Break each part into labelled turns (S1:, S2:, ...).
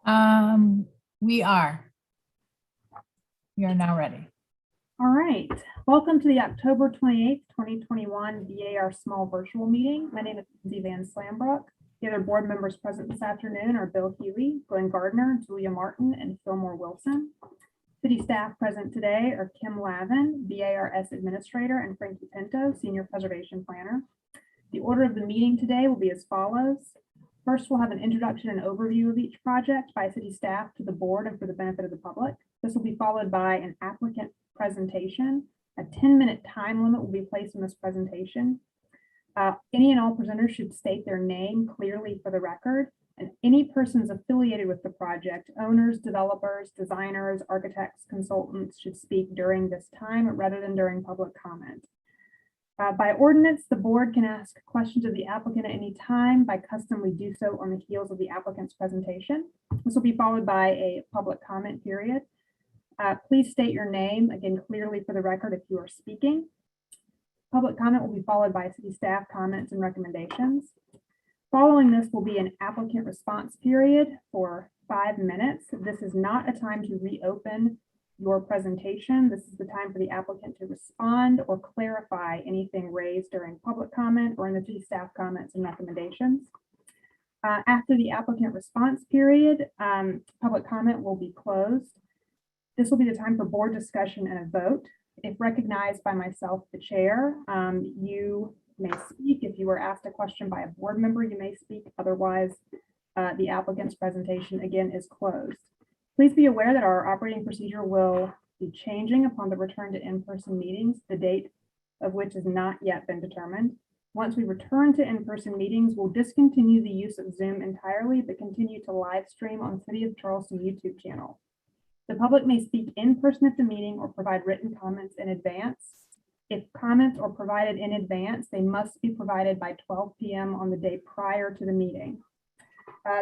S1: We are now ready.
S2: All right. Welcome to the October 28th, 2021 BAR Small Virtual Meeting. My name is Lindsay Van Slambrook. The other board members present this afternoon are Bill Healy, Glenn Gardner, Julia Martin, and Fillmore Wilson. City staff present today are Kim Lavin, BARS Administrator, and Frankie Pinto, Senior Preservation Planner. The order of the meeting today will be as follows. First, we'll have an introduction and overview of each project by city staff to the board and for the benefit of the public. This will be followed by an applicant presentation. A 10-minute time limit will be placed on this presentation. Any and all presenters should state their name clearly for the record, and any persons affiliated with the project, owners, developers, designers, architects, consultants, should speak during this time rather than during public comment. By ordinance, the board can ask questions of the applicant at any time. By custom, we do so on the heels of the applicant's presentation. This will be followed by a public comment period. Please state your name, again, clearly for the record if you are speaking. Public comment will be followed by city staff comments and recommendations. Following this will be an applicant response period for 5 minutes. This is not a time to reopen your presentation. This is the time for the applicant to respond or clarify anything raised during public comment or in the city staff comments and recommendations. After the applicant response period, public comment will be closed. This will be the time for board discussion and a vote. If recognized by myself, the chair, you may speak. If you were asked a question by a board member, you may speak. Otherwise, the applicant's presentation again is closed. Please be aware that our operating procedure will be changing upon the return to in-person meetings, the date of which has not yet been determined. Once we return to in-person meetings, we'll discontinue the use of Zoom entirely, but continue to live stream on City of Charleston YouTube channel. The public may speak in person at the meeting or provide written comments in advance. If comments are provided in advance, they must be provided by 12 p.m. on the day prior to the meeting.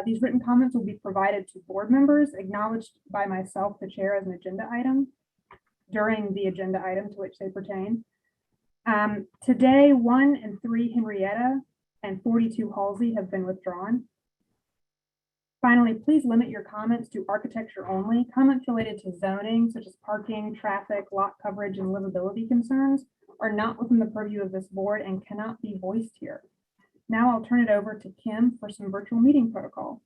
S2: These written comments will be provided to board members, acknowledged by myself, the chair, as an agenda item during the agenda item to which they pertain. Today, 1 and 3 Henrietta and 42 Halsey have been withdrawn. Finally, please limit your comments to architecture only. Comments related to zoning, such as parking, traffic, lot coverage, and livability concerns, are not within the purview of this board and cannot be voiced here. Now I'll turn it over to Kim for some virtual meeting protocol.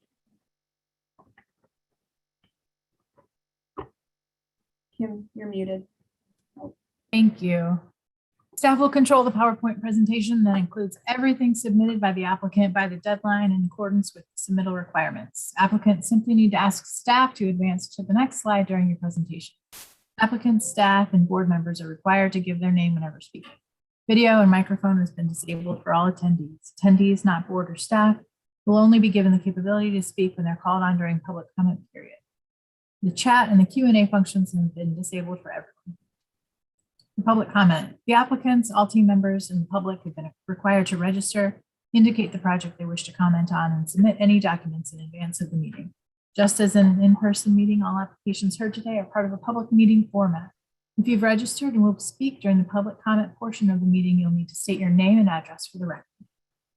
S2: Kim, you're muted.
S1: Thank you. Staff will control the PowerPoint presentation that includes everything submitted by the applicant by the deadline in accordance with submittal requirements. Applicants simply need to ask staff to advance to the next slide during your presentation. Applicants, staff, and board members are required to give their name whenever speaking. Video and microphone has been disabled for all attendees. Attendees, not board or staff, will only be given the capability to speak when they're called on during public comment period. The chat and the Q&A functions have been disabled for everyone. The public comment. The applicants, all team members, and the public have been required to register, indicate the project they wish to comment on, and submit any documents in advance of the meeting. Just as in an in-person meeting, all applications heard today are part of a public meeting format. If you've registered and will speak during the public comment portion of the meeting, you'll need to state your name and address for the record.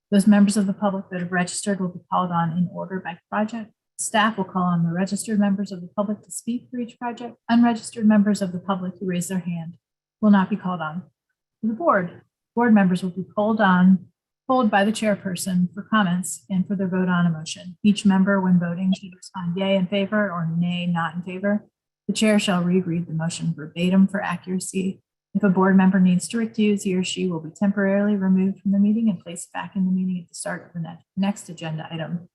S1: Those members of the public that have registered will be called on in order by project. Staff will call on the registered members of the public to speak for each project. Unregistered members of the public who raise their hand will not be called on. For the board members will be polled by the chairperson for comments and for their vote on a motion. Each member, when voting, should respond yay in favor or nay not in favor. The chair shall reread the motion verbatim for accuracy. If a board member needs to recuse, he or she will be temporarily removed from the meeting and placed back in the meeting at the start of the next agenda item.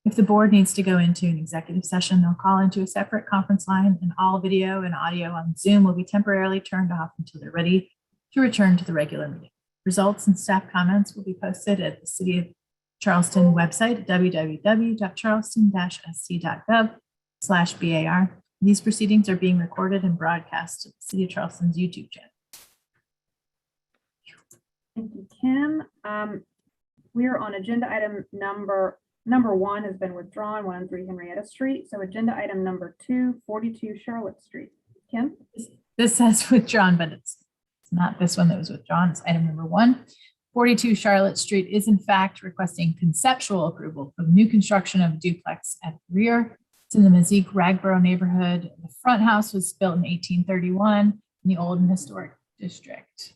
S1: If the board needs to go into an executive session, they'll call into a separate conference line, and all video and audio on Zoom will be temporarily turned off until they're ready to return to the regular meeting. Results and staff comments will be posted at the City of Charleston website at www.charleston-sc.gov/BAR. These proceedings are being recorded and broadcast to the City of Charleston's YouTube channel.
S2: Thank you, Kim. We are on agenda item number 1 has been withdrawn, 1 and 3 Henrietta Street. So agenda item number 2, 42 Charlotte Street. Kim?
S1: This says withdrawn, but it's not this one that was withdrawn. It's item number 1. 42 Charlotte Street is in fact requesting conceptual approval of new construction of a duplex at the rear. It's in the Mazik Ragboro neighborhood. The front house was built in 1831 in the Old and Historic District.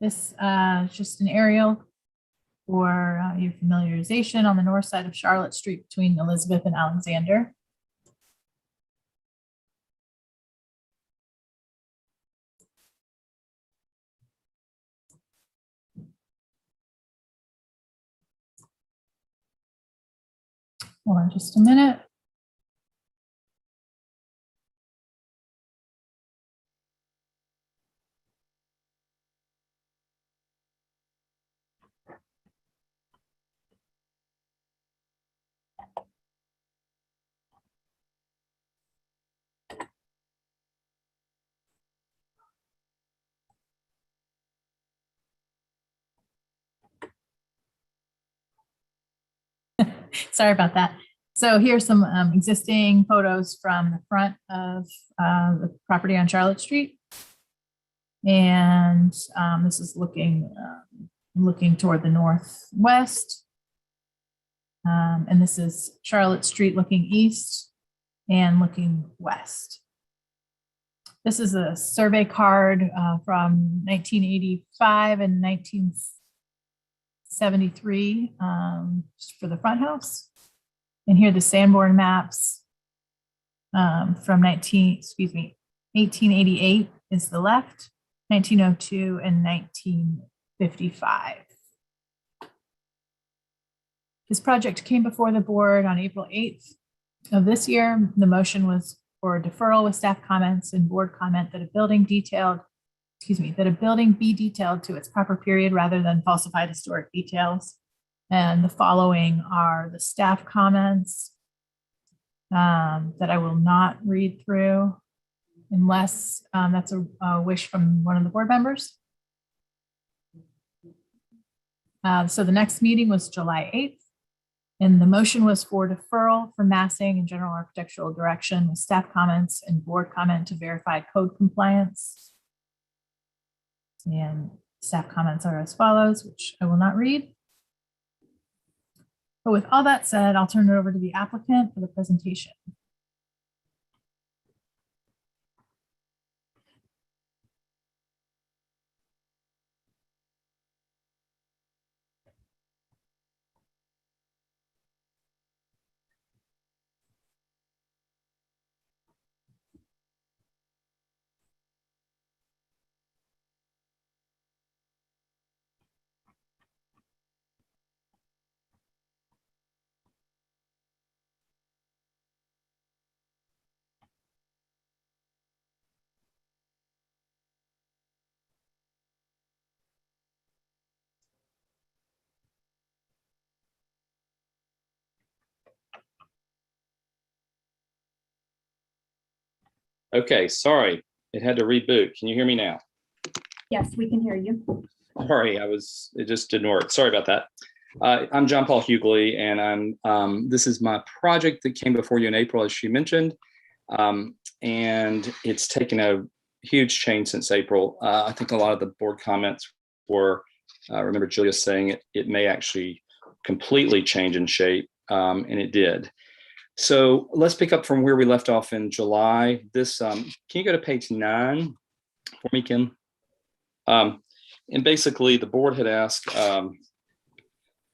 S1: This is just an aerial for your familiarization on the north side of Charlotte Street between Elizabeth and Alexander. Hold on just a minute. Sorry about that. So here's some existing photos from the front of the property on Charlotte Street. And this is looking toward the northwest. And this is Charlotte Street looking east and looking west. This is a survey card from 1985 and 1973 for the front house. And here are the Sanborn maps from 1888 is the left, 1902 and 1955. This project came before the board on April 8th of this year. The motion was for deferral with staff comments and board comment that a building be detailed to its proper period rather than falsified historic details. And the following are the staff comments that I will not read through unless that's a wish from one of the board members. So the next meeting was July 8th. And the motion was for deferral for massing and general architectural direction with staff comments and board comment to verify code compliance. And staff comments are as follows, which I will not read. But with all that said, I'll turn it over to the applicant for the presentation.
S3: Okay, sorry, it had to reboot. Can you hear me now?
S2: Yes, we can hear you.
S3: Sorry, it just didn't work. Sorry about that. I'm John Paul Hughley, and this is my project that came before you in April, as she mentioned, and it's taken a huge change since April. I think a lot of the board comments were, I remember Julia saying it may actually completely change in shape, and it did. So let's pick up from where we left off in July. This, can you go to page 9 for me, Kim? And basically, the board had asked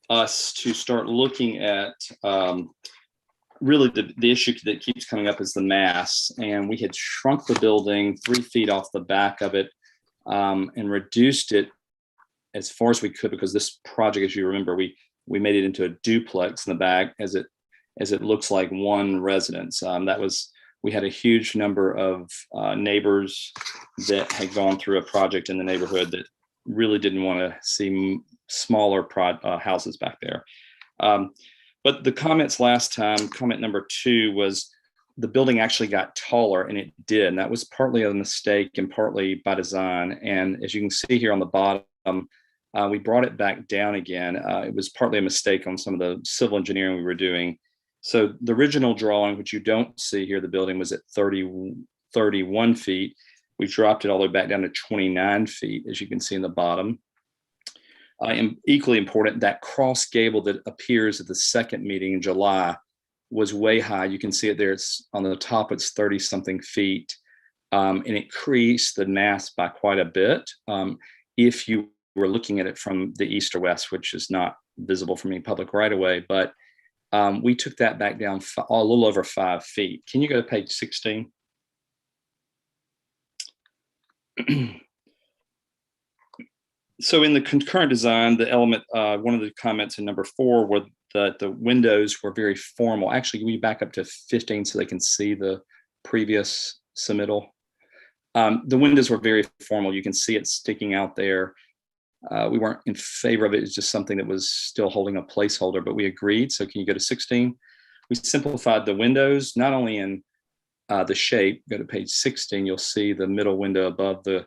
S3: us to start looking at really the issue that keeps coming up is the mass. And we had shrunk the building 3 feet off the back of it and reduced it as far as we could, because this project, as you remember, we made it into a duplex in the back as it looks like one residence. We had a huge number of neighbors that had gone through a project in the neighborhood that really didn't want to see smaller houses back there. But the comments last time, comment number 2 was the building actually got taller, and it did. And that was partly a mistake and partly by design. And as you can see here on the bottom, we brought it back down again. It was partly a mistake on some of the civil engineering we were doing. So the original drawing, which you don't see here, the building was at 31 feet. We dropped it all the way back down to 29 feet, as you can see in the bottom. And equally important, that cross gable that appears at the second meeting in July was way high. You can see it there. It's on the top, it's 30 something feet. And it increased the mass by quite a bit. If you were looking at it from the east or west, which is not visible from any public right away, but we took that back down a little over 5 feet. Can you go to page 16? So in the concurrent design, the element, one of the comments in number 4 were that the windows were very formal. Actually, we back up to 15 so they can see the previous submittal. The windows were very formal. You can see it sticking out there. We weren't in favor of it. It's just something that was still holding a placeholder, but we agreed. So can you go to 16? We simplified the windows, not only in the shape. Go to page 16. You'll see the middle window above the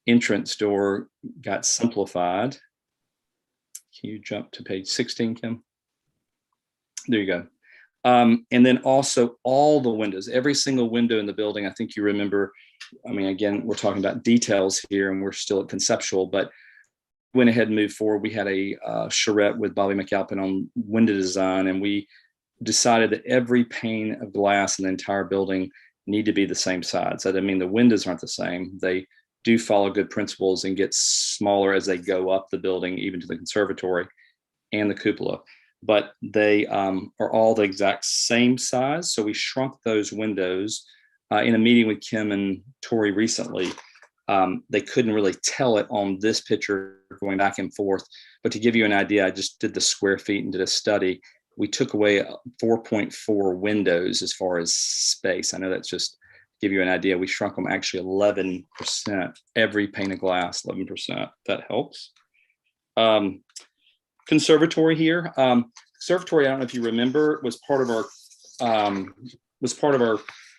S3: entrance door got simplified. Can you jump to page 16, Kim? There you go. And then also all the windows, every single window in the building. I think you remember, I mean, again, we're talking about details here and we're still at conceptual, but went ahead and moved forward. We had a charrette with Bobby McAlpin on window design, and we decided that every pane of glass in the entire building need to be the same size. That doesn't mean the windows aren't the same. They do follow good principles and get smaller as they go up the building, even to the conservatory and the cupola. But they are all the exact same size. So we shrunk those windows. In a meeting with Kim and Tori recently, they couldn't really tell it on this picture going back and forth. But to give you an idea, I just did the square feet and did a study. We took away 4.4 windows as far as space. I know that's just to give you an idea. We shrunk them actually 11%, every pane of glass, 11%. That helps. Conservatory here. Conservatory, I don't know if you remember, was part of our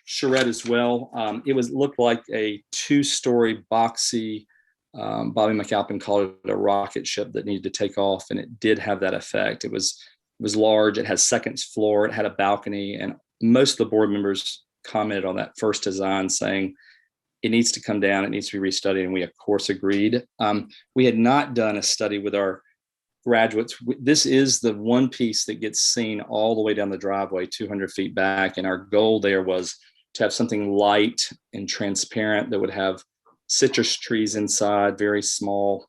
S3: charrette as well. It looked like a 2-story boxy, Bobby McAlpin called it a rocket ship that needed to take off, and it did have that effect. It was large. It had second floor. It had a balcony, and most of the board members commented on that first design, saying it needs to come down. It needs to be restudied, and we of course agreed. We had not done a study with our graduates. This is the one piece that gets seen all the way down the driveway, 200 feet back, and our goal there was to have something light and transparent that would have citrus trees inside, very small.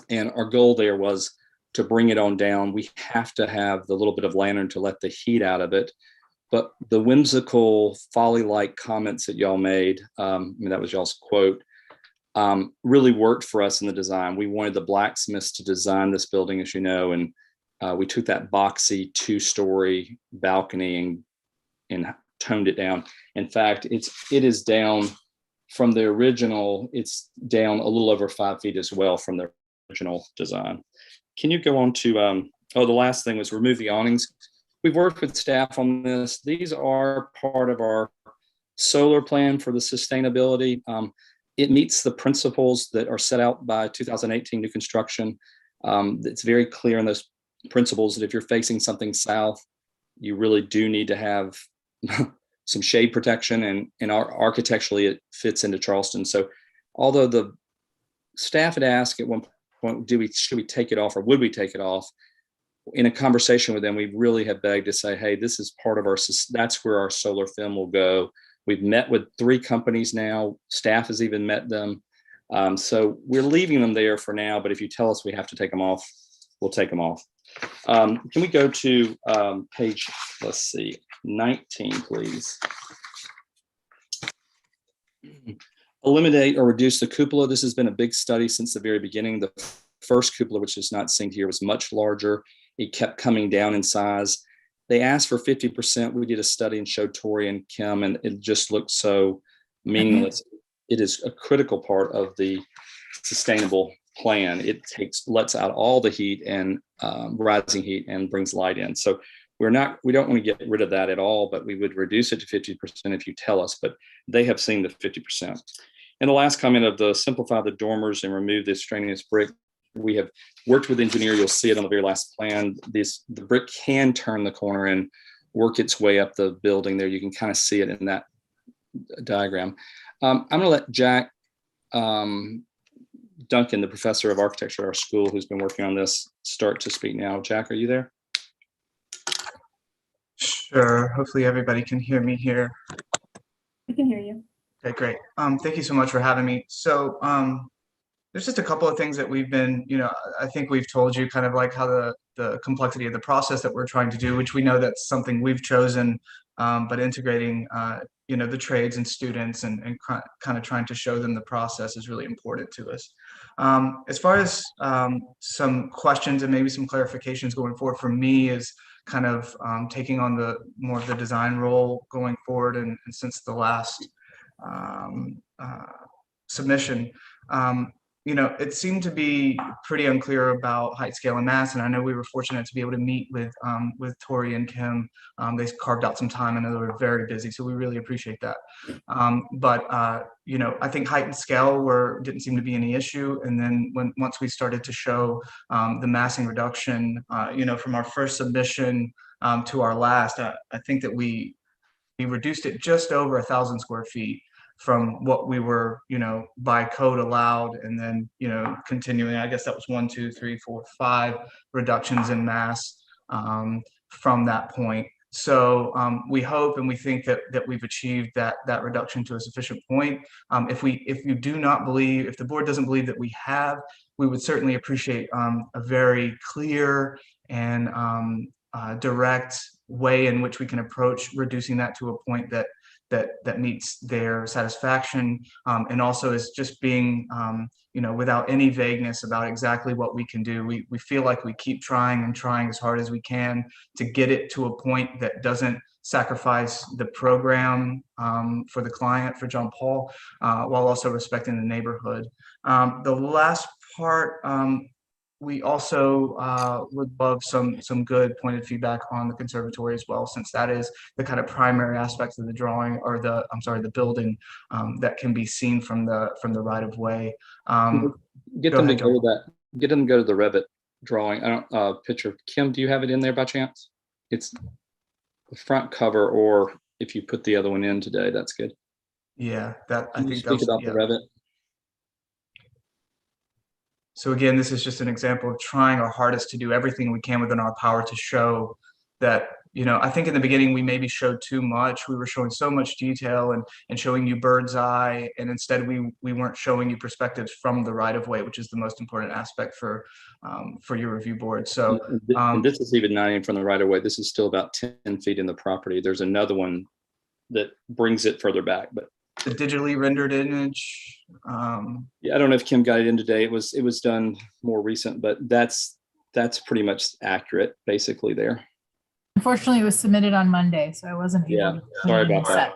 S3: And our goal there was to bring it on down. We have to have the little bit of lantern to let the heat out of it. But the whimsical folly-like comments that y'all made, I mean, that was y'all's quote, really worked for us in the design. We wanted the blacksmiths to design this building, as you know, and we took that boxy 2-story balcony and toned it down. In fact, it is down from the original. It's down a little over 5 feet as well from the original design. Can you go on to, the last thing was remove the awnings. We've worked with staff on this. These are part of our solar plan for the sustainability. It meets the principles that are set out by 2018 new construction. It's very clear in those principles that if you're facing something south, you really do need to have some shade protection, and architecturally it fits into Charleston. So although the staff had asked at one point, should we take it off or would we take it off? In a conversation with them, we really have begged to say, hey, this is part of that's where our solar film will go. We've met with 3 companies now. Staff has even met them. So we're leaving them there for now, but if you tell us we have to take them off, we'll take them off. Can we go to page, let's see, 19, please? Eliminate or reduce the cupola. This has been a big study since the very beginning. The first cupola, which is not seen here, was much larger. It kept coming down in size. They asked for 50%. We did a study and showed Tori and Kim, and it just looked so meaningless. It is a critical part of the sustainable plan. It lets out all the heat and rising heat and brings light in. So we don't want to get rid of that at all, but we would reduce it to 50% if you tell us, but they have seen the 50%. And the last comment of the simplify the dormers and remove the extraneous brick. We have worked with the engineer. You'll see it on the very last plan. The brick can turn the corner and work its way up the building there. You can kind of see it in that diagram. I'm going to let Jack Duncan, the professor of architecture at our school, who's been working on this, start to speak now. Jack, are you there?
S4: Sure. Hopefully everybody can hear me here.
S2: We can hear you.
S4: Okay, great. Thank you so much for having me. So there's just a couple of things that we've been, I think we've told you kind of like how the complexity of the process that we're trying to do, which we know that's something we've chosen, but integrating, the trades and students and kind of trying to show them the process is really important to us. As far as some questions and maybe some clarifications going forward for me is kind of taking on the more of the design role going forward. And since the last submission, it seemed to be pretty unclear about height, scale, and mass. And I know we were fortunate to be able to meet with Tori and Kim. They carved out some time. I know they were very busy, so we really appreciate that. I think height and scale didn't seem to be any issue. And then once we started to show the massing reduction, from our first submission to our last, I think that we reduced it just over 1,000 square feet from what we were, by code allowed, and then, continuing, I guess that was 1, 2, 3, 4, 5 reductions in mass from that point. So we hope and we think that we've achieved that reduction to a sufficient point. If the board doesn't believe that we have, we would certainly appreciate a very clear and direct way in which we can approach reducing that to a point that meets their satisfaction, and also is just being, without any vagueness about exactly what we can do. We feel like we keep trying and trying as hard as we can to get it to a point that doesn't sacrifice the program for the client, for John Paul, while also respecting the neighborhood. The last part, we also would love some good pointed feedback on the conservatory as well, since that is the kind of primary aspects of the drawing, or the building that can be seen from the right of way.
S3: Get them to go to that. Get them to go to the Revit drawing. I don't picture. Kim, do you have it in there by chance? It's the front cover, or if you put the other one in today, that's good.
S4: Yeah, I
S3: Can you speak about the Revit.
S4: So again, this is just an example of trying our hardest to do everything we can within our power to show that, I think in the beginning we maybe showed too much. We were showing so much detail and showing you bird's eye, and instead we weren't showing you perspectives from the right of way, which is the most important aspect for your review board. So
S3: and this is even not even from the right of way. This is still about 10 feet in the property. There's another one that brings it further back, but
S4: the digitally rendered image.
S3: Yeah, I don't know if Kim got it in today. It was done more recent, but that's pretty much accurate, basically there.
S1: Unfortunately, it was submitted on Monday, so I wasn't able
S3: Yeah,
S1: to.
S3: sorry about that.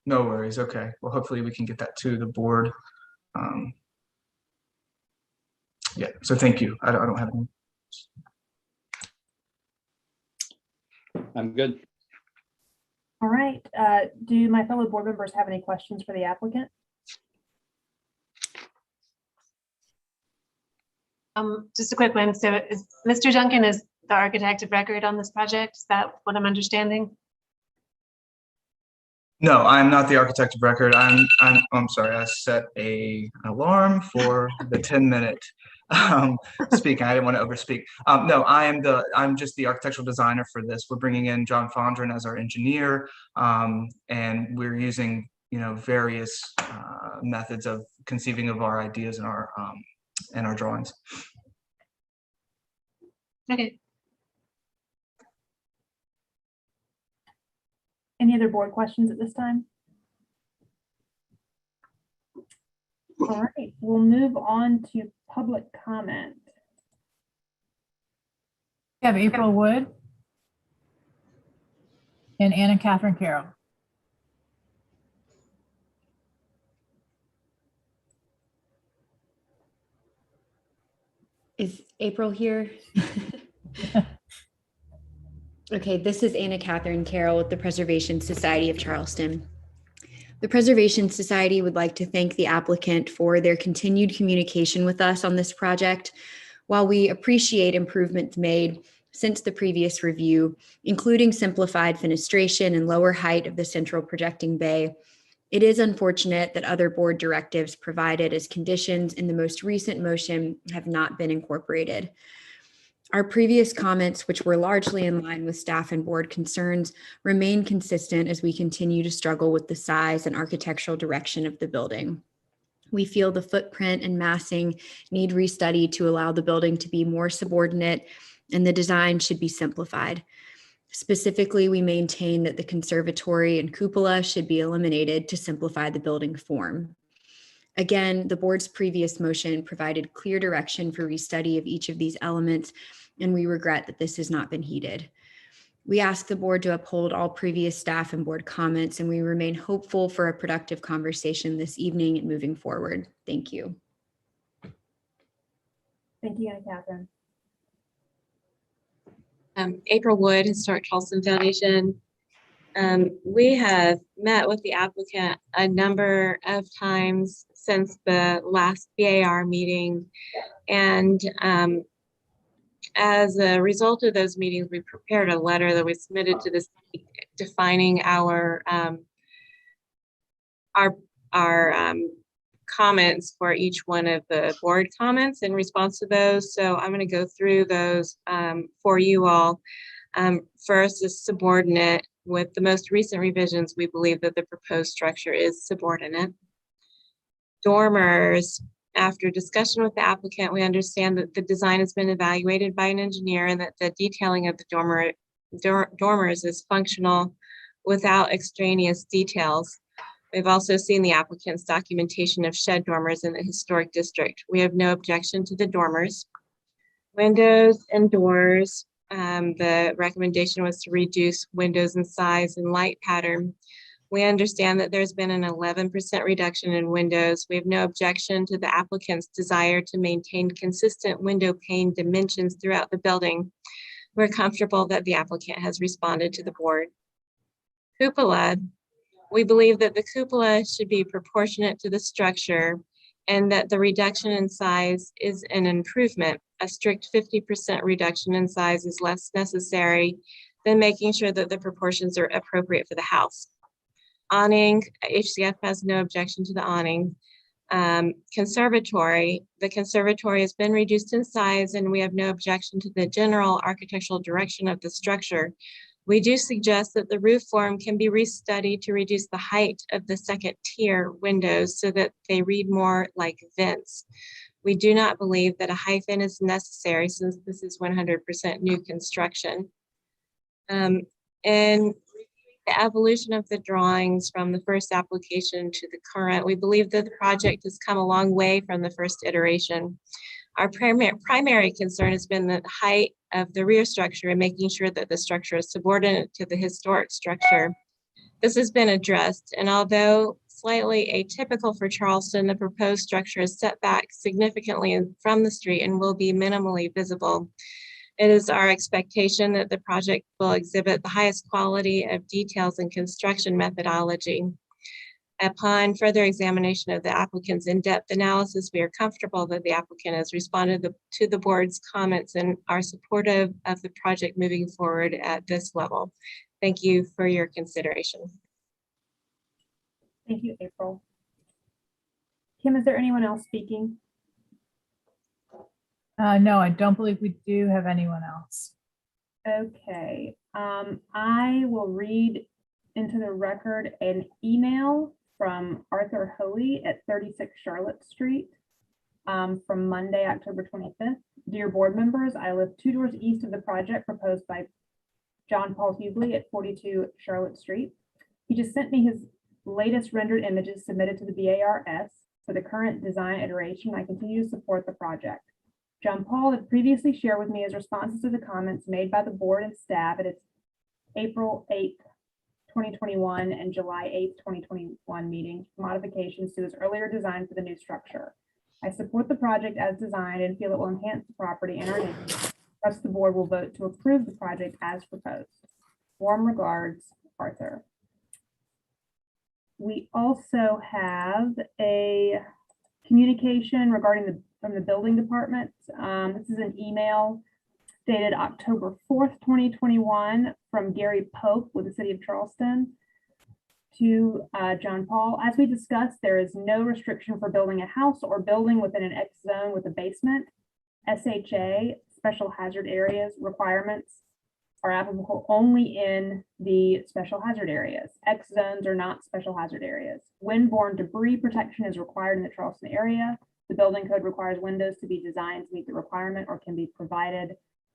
S4: No worries. Okay. Well, hopefully we can get that to the board. Yeah. So thank you. I don't have any.
S3: I'm good.
S2: All right. Do my fellow board members have any questions for the applicant?
S5: Just a quick one. So is Mr. Duncan is the architect of record on this project? Is that what I'm understanding?
S4: No, I'm not the architect of record. I'm sorry. I set an alarm for the 10-minute speaking. I didn't want to overspeak. No, I'm just the architectural designer for this. We're bringing in John Fondren as our engineer, and we're using various methods of conceiving of our ideas and our drawings.
S5: Okay.
S2: Any other board questions at this time? All right, we'll move on to public comment.
S1: We have April Wood and Anna Catherine Carroll.
S6: Is April here? Okay, this is Anna Catherine Carroll with the Preservation Society of Charleston. The Preservation Society would like to thank the applicant for their continued communication with us on this project. While we appreciate improvements made since the previous review, including simplified fenestration and lower height of the central projecting bay, It is unfortunate that other board directives provided as conditions in the most recent motion have not been incorporated. Our previous comments, which were largely in line with staff and board concerns, remain consistent as we continue to struggle with the size and architectural direction of the building. We feel the footprint and massing need restudy to allow the building to be more subordinate, and the design should be simplified. Specifically, we maintain that the conservatory and cupola should be eliminated to simplify the building form. Again, the board's previous motion provided clear direction for restudy of each of these elements, and we regret that this has not been heeded. We ask the board to uphold all previous staff and board comments, and we remain hopeful for a productive conversation this evening and moving forward. Thank you.
S2: Thank you, Anna Catherine.
S5: April Wood, Historic Charleston Foundation. We have met with the applicant a number of times since the last BAR meeting. And as a result of those meetings, we prepared a letter that we submitted to the state defining our comments for each one of the board comments in response to those. So I'm going to go through those for you all. First is subordinate. With the most recent revisions, we believe that the proposed structure is subordinate. Dormers. After discussion with the applicant, we understand that the design has been evaluated by an engineer and that the detailing of the dormers is functional without extraneous details. We've also seen the applicant's documentation of shed dormers in the historic district. We have no objection to the dormers. Windows and doors. The recommendation was to reduce windows in size and light pattern. We understand that there's been an 11% reduction in windows. We have no objection to the applicant's desire to maintain consistent window pane dimensions throughout the building. We're comfortable that the applicant has responded to the board. Cupola. We believe that the cupola should be proportionate to the structure and that the reduction in size is an improvement. A strict 50% reduction in size is less necessary than making sure that the proportions are appropriate for the house. Awning, HCF has no objection to the awning. Conservatory, the conservatory has been reduced in size and we have no objection to the general architectural direction of the structure. We do suggest that the roof form can be restudied to reduce the height of the second tier windows so that they read more like vents. We do not believe that a hyphen is necessary since this is 100% new construction. And the evolution of the drawings from the first application to the current, we believe that the project has come a long way from the first iteration. Our primary concern has been the height of the rear structure and making sure that the structure is subordinate to the historic structure. This has been addressed, and although slightly atypical for Charleston, the proposed structure is set back significantly from the street and will be minimally visible. It is our expectation that the project will exhibit the highest quality of details and construction methodology. Upon further examination of the applicant's in-depth analysis, we are comfortable that the applicant has responded to the board's comments and are supportive of the project moving forward at this level. Thank you for your consideration.
S2: Thank you, April. Kim, is there anyone else speaking?
S1: No, I don't believe we do have anyone else.
S2: Okay, I will read into the record an email from Arthur Hoey at 36 Charlotte Street from Monday, October 25th. Dear board members, I live 2 doors east of the project proposed by John Paul Hughley at 42 Charlotte Street. He just sent me his latest rendered images submitted to the BARS for the current design iteration. I continue to support the project. John Paul had previously shared with me his responses to the comments made by the board and staff at its April 8th, 2021 and July 8th, 2021 meetings, modifications to his earlier design for the new structure. I support the project as designed and feel it will enhance the property and our neighborhood. Thus, the board will vote to approve the project as proposed. Warm regards, Arthur. We also have a communication regarding from the building department. This is an email dated October 4th, 2021 from Gary Pope with the city of Charleston. to John Paul. As we discussed, there is no restriction for building a house or building within an X zone with a basement. SHA, special hazard areas requirements, are applicable only in the special hazard areas. X zones are not special hazard areas. Windborne debris protection is required in the Charleston area. The building code requires windows to be designed to meet the requirement or can be provided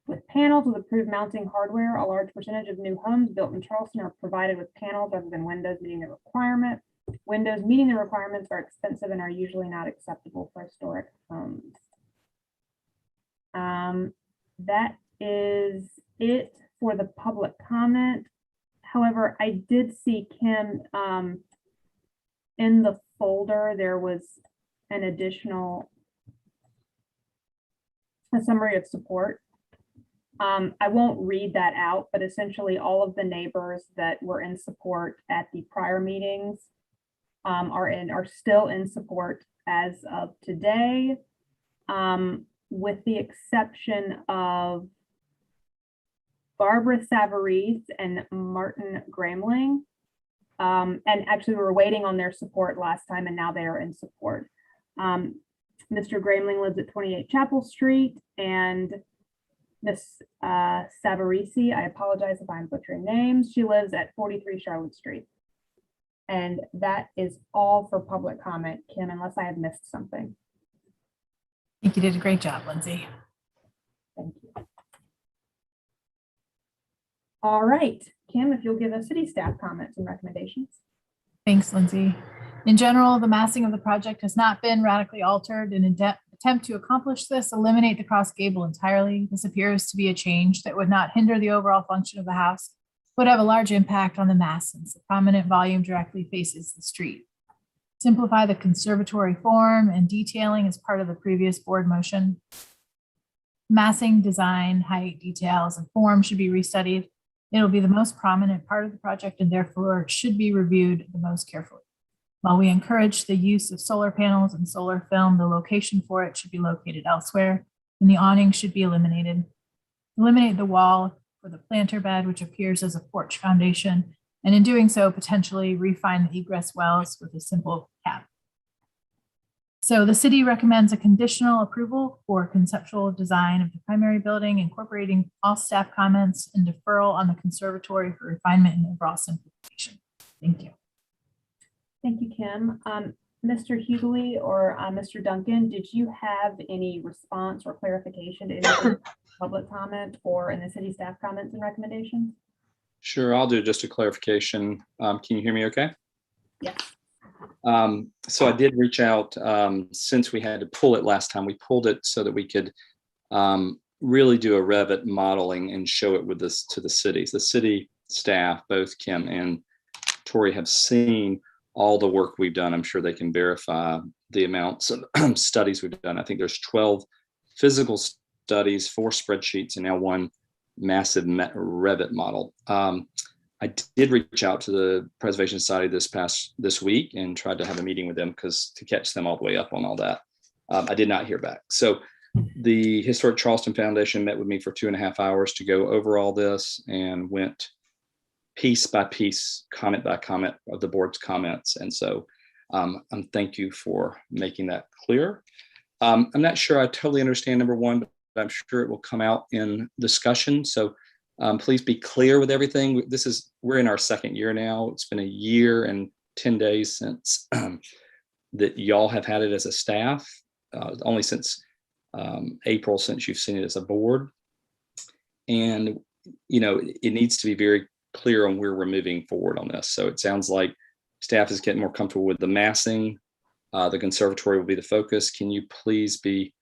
S2: with panels with approved mounting hardware. A large percentage of new homes built in Charleston are provided with panels rather than windows meeting the requirement. Windows meeting the requirements are expensive and are usually not acceptable for historic homes. That is it for the public comment. However, I did see, Kim, in the folder, there was an additional a summary of support. I won't read that out, but essentially all of the neighbors that were in support at the prior meetings are still in support as of today, with the exception of Barbara Savarese and Martin Gramling. And actually we were waiting on their support last time and now they are in support. Mr. Gramling lives at 28 Chapel Street, and Miss Savarese, I apologize if I'm butchering names, she lives at 43 Charlotte Street. And that is all for public comment, Kim, unless I have missed something.
S1: I think you did a great job, Lindsay.
S2: Thank you. All right, Kim, if you'll give us city staff comments and recommendations.
S1: Thanks, Lindsay. In general, the massing of the project has not been radically altered. In an attempt to accomplish this, eliminate the cross gable entirely. This appears to be a change that would not hinder the overall function of the house, would have a large impact on the mass since the prominent volume directly faces the street. Simplify the conservatory form and detailing as part of the previous board motion. Massing, design, height, details, and form should be restudied. It'll be the most prominent part of the project and therefore should be reviewed the most carefully. While we encourage the use of solar panels and solar film, the location for it should be located elsewhere, and the awning should be eliminated. Eliminate the wall for the planter bed, which appears as a porch foundation, and in doing so, potentially refine the egress wells with a simple cap. So the city recommends a conditional approval for conceptual design of the primary building, incorporating all staff comments and deferral on the conservatory for refinement and overall simplification. Thank you.
S2: Thank you, Kim. Mr. Hughley or Mr. Duncan, did you have any response or clarification to any of the public comment or in the city staff comments and recommendations?
S3: Sure, I'll do just a clarification. Can you hear me okay?
S2: Yes.
S3: So I did reach out since we had to pull it last time. We pulled it so that we could really do a Revit modeling and show it with this to the cities. The city staff, both Kim and Tori, have seen all the work we've done. I'm sure they can verify the amounts of studies we've done. I think there's 12 physical studies, 4 spreadsheets, and now 1 massive Revit model. I did reach out to the Preservation Society this week and tried to have a meeting with them to catch them all the way up on all that. I did not hear back. So the Historic Charleston Foundation met with me for 2.5 hours to go over all this and went piece by piece, comment by comment of the board's comments. And so thank you for making that clear. I'm not sure I totally understand number 1, but I'm sure it will come out in discussion. So please be clear with everything. We're in our 2nd year now. It's been a year and 10 days since that y'all have had it as a staff, only since April, since you've seen it as a board. And, it needs to be very clear on where we're moving forward on this. So it sounds like staff is getting more comfortable with the massing. The conservatory will be the focus. Can you please be,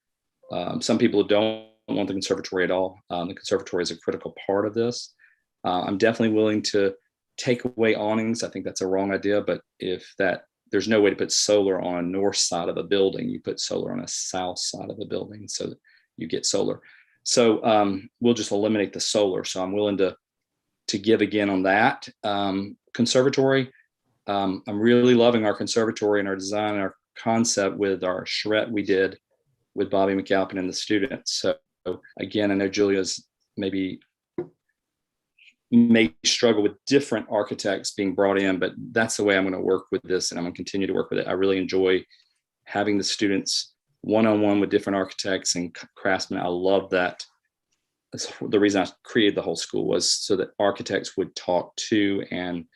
S3: some people don't want the conservatory at all. The conservatory is a critical part of this. I'm definitely willing to take away awnings. I think that's a wrong idea, but there's no way to put solar on a north side of a building. You put solar on a south side of a building so that you get solar. So we'll just eliminate the solar. So I'm willing to give again on that. Conservatory, I'm really loving our conservatory and our design and our concept with our charrette we did with Bobby McAlpin and the students. So again, I know Julia's maybe may struggle with different architects being brought in, but that's the way I'm going to work with this, and I'm going to continue to work with it. I really enjoy having the students one-on-one with different architects and craftsmen. I love that. That's the reason I created the whole school, was so that architects would talk to and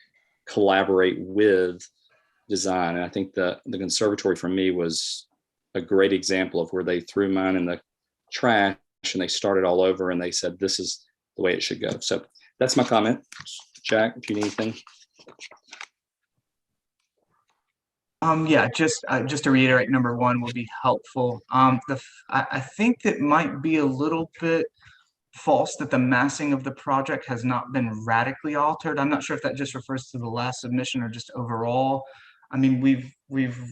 S3: collaborate with design. And I think the conservatory for me was a great example of where they threw mine in the trash and they started all over and they said, this is the way it should go. So that's my comment. Jack, if you need anything.
S4: Yeah, just to reiterate, number one will be helpful. I think that might be a little bit false that the massing of the project has not been radically altered. I'm not sure if that just refers to the last submission or just overall. I mean, we've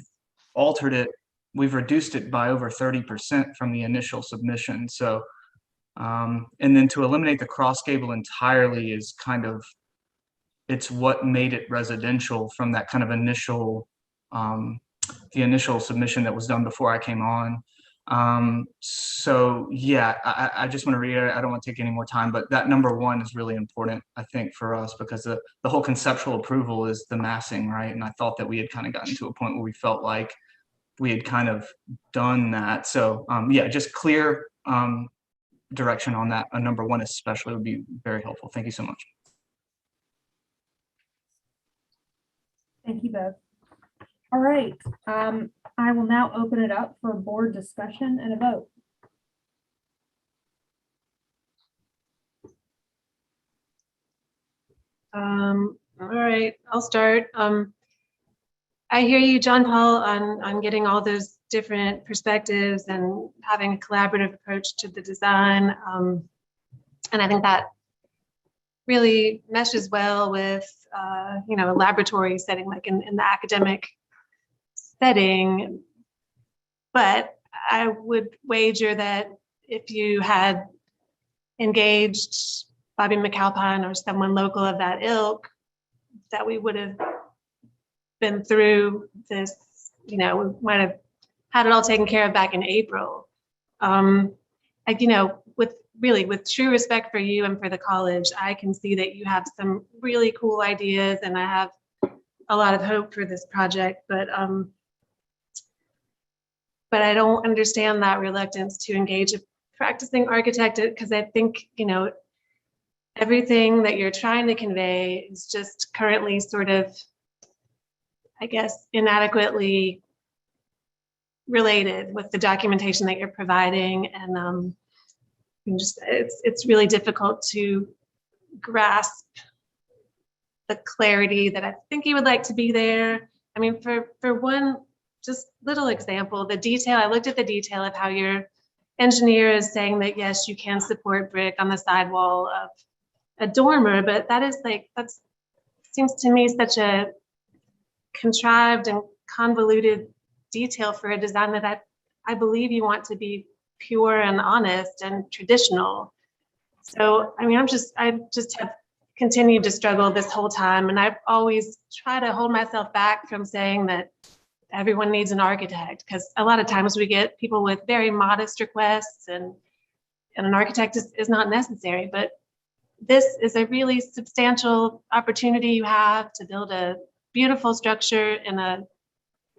S4: altered it, we've reduced it by over 30% from the initial submission. So, and then to eliminate the cross gable entirely is kind of, it's what made it residential from that kind of initial, the initial submission that was done before I came on. So yeah, I just want to reiterate, I don't want to take any more time, but that number one is really important, I think, for us, because the whole conceptual approval is the massing, right? And I thought that we had kind of gotten to a point where we felt like we had kind of done that. So yeah, just clear direction on that. A number one especially would be very helpful. Thank you so much.
S2: Thank you both. All right, I will now open it up for board discussion and a vote.
S5: All right, I'll start. I hear you, John Paul, on getting all those different perspectives and having a collaborative approach to the design. And I think that really meshes well with, a laboratory setting, like in the academic setting. But I would wager that if you had engaged Bobby McAlpine or someone local of that ilk, that we would have been through this, we might have had it all taken care of back in April. With true respect for you and for the college, I can see that you have some really cool ideas, and I have a lot of hope for this project, but I don't understand that reluctance to engage a practicing architect, because I think, everything that you're trying to convey is just currently sort of, I guess, inadequately related with the documentation that you're providing. And it's really difficult to grasp the clarity that I think you would like to be there. I mean, for one just little example, the detail, I looked at the detail of how your engineer is saying that, yes, you can support brick on the sidewall of a dormer, but that seems to me such a contrived and convoluted detail for a design that I believe you want to be pure and honest and traditional. So, I mean, I just have continued to struggle this whole time. And I've always tried to hold myself back from saying that everyone needs an architect, because a lot of times we get people with very modest requests and an architect is not necessary. But this is a really substantial opportunity you have to build a beautiful structure in a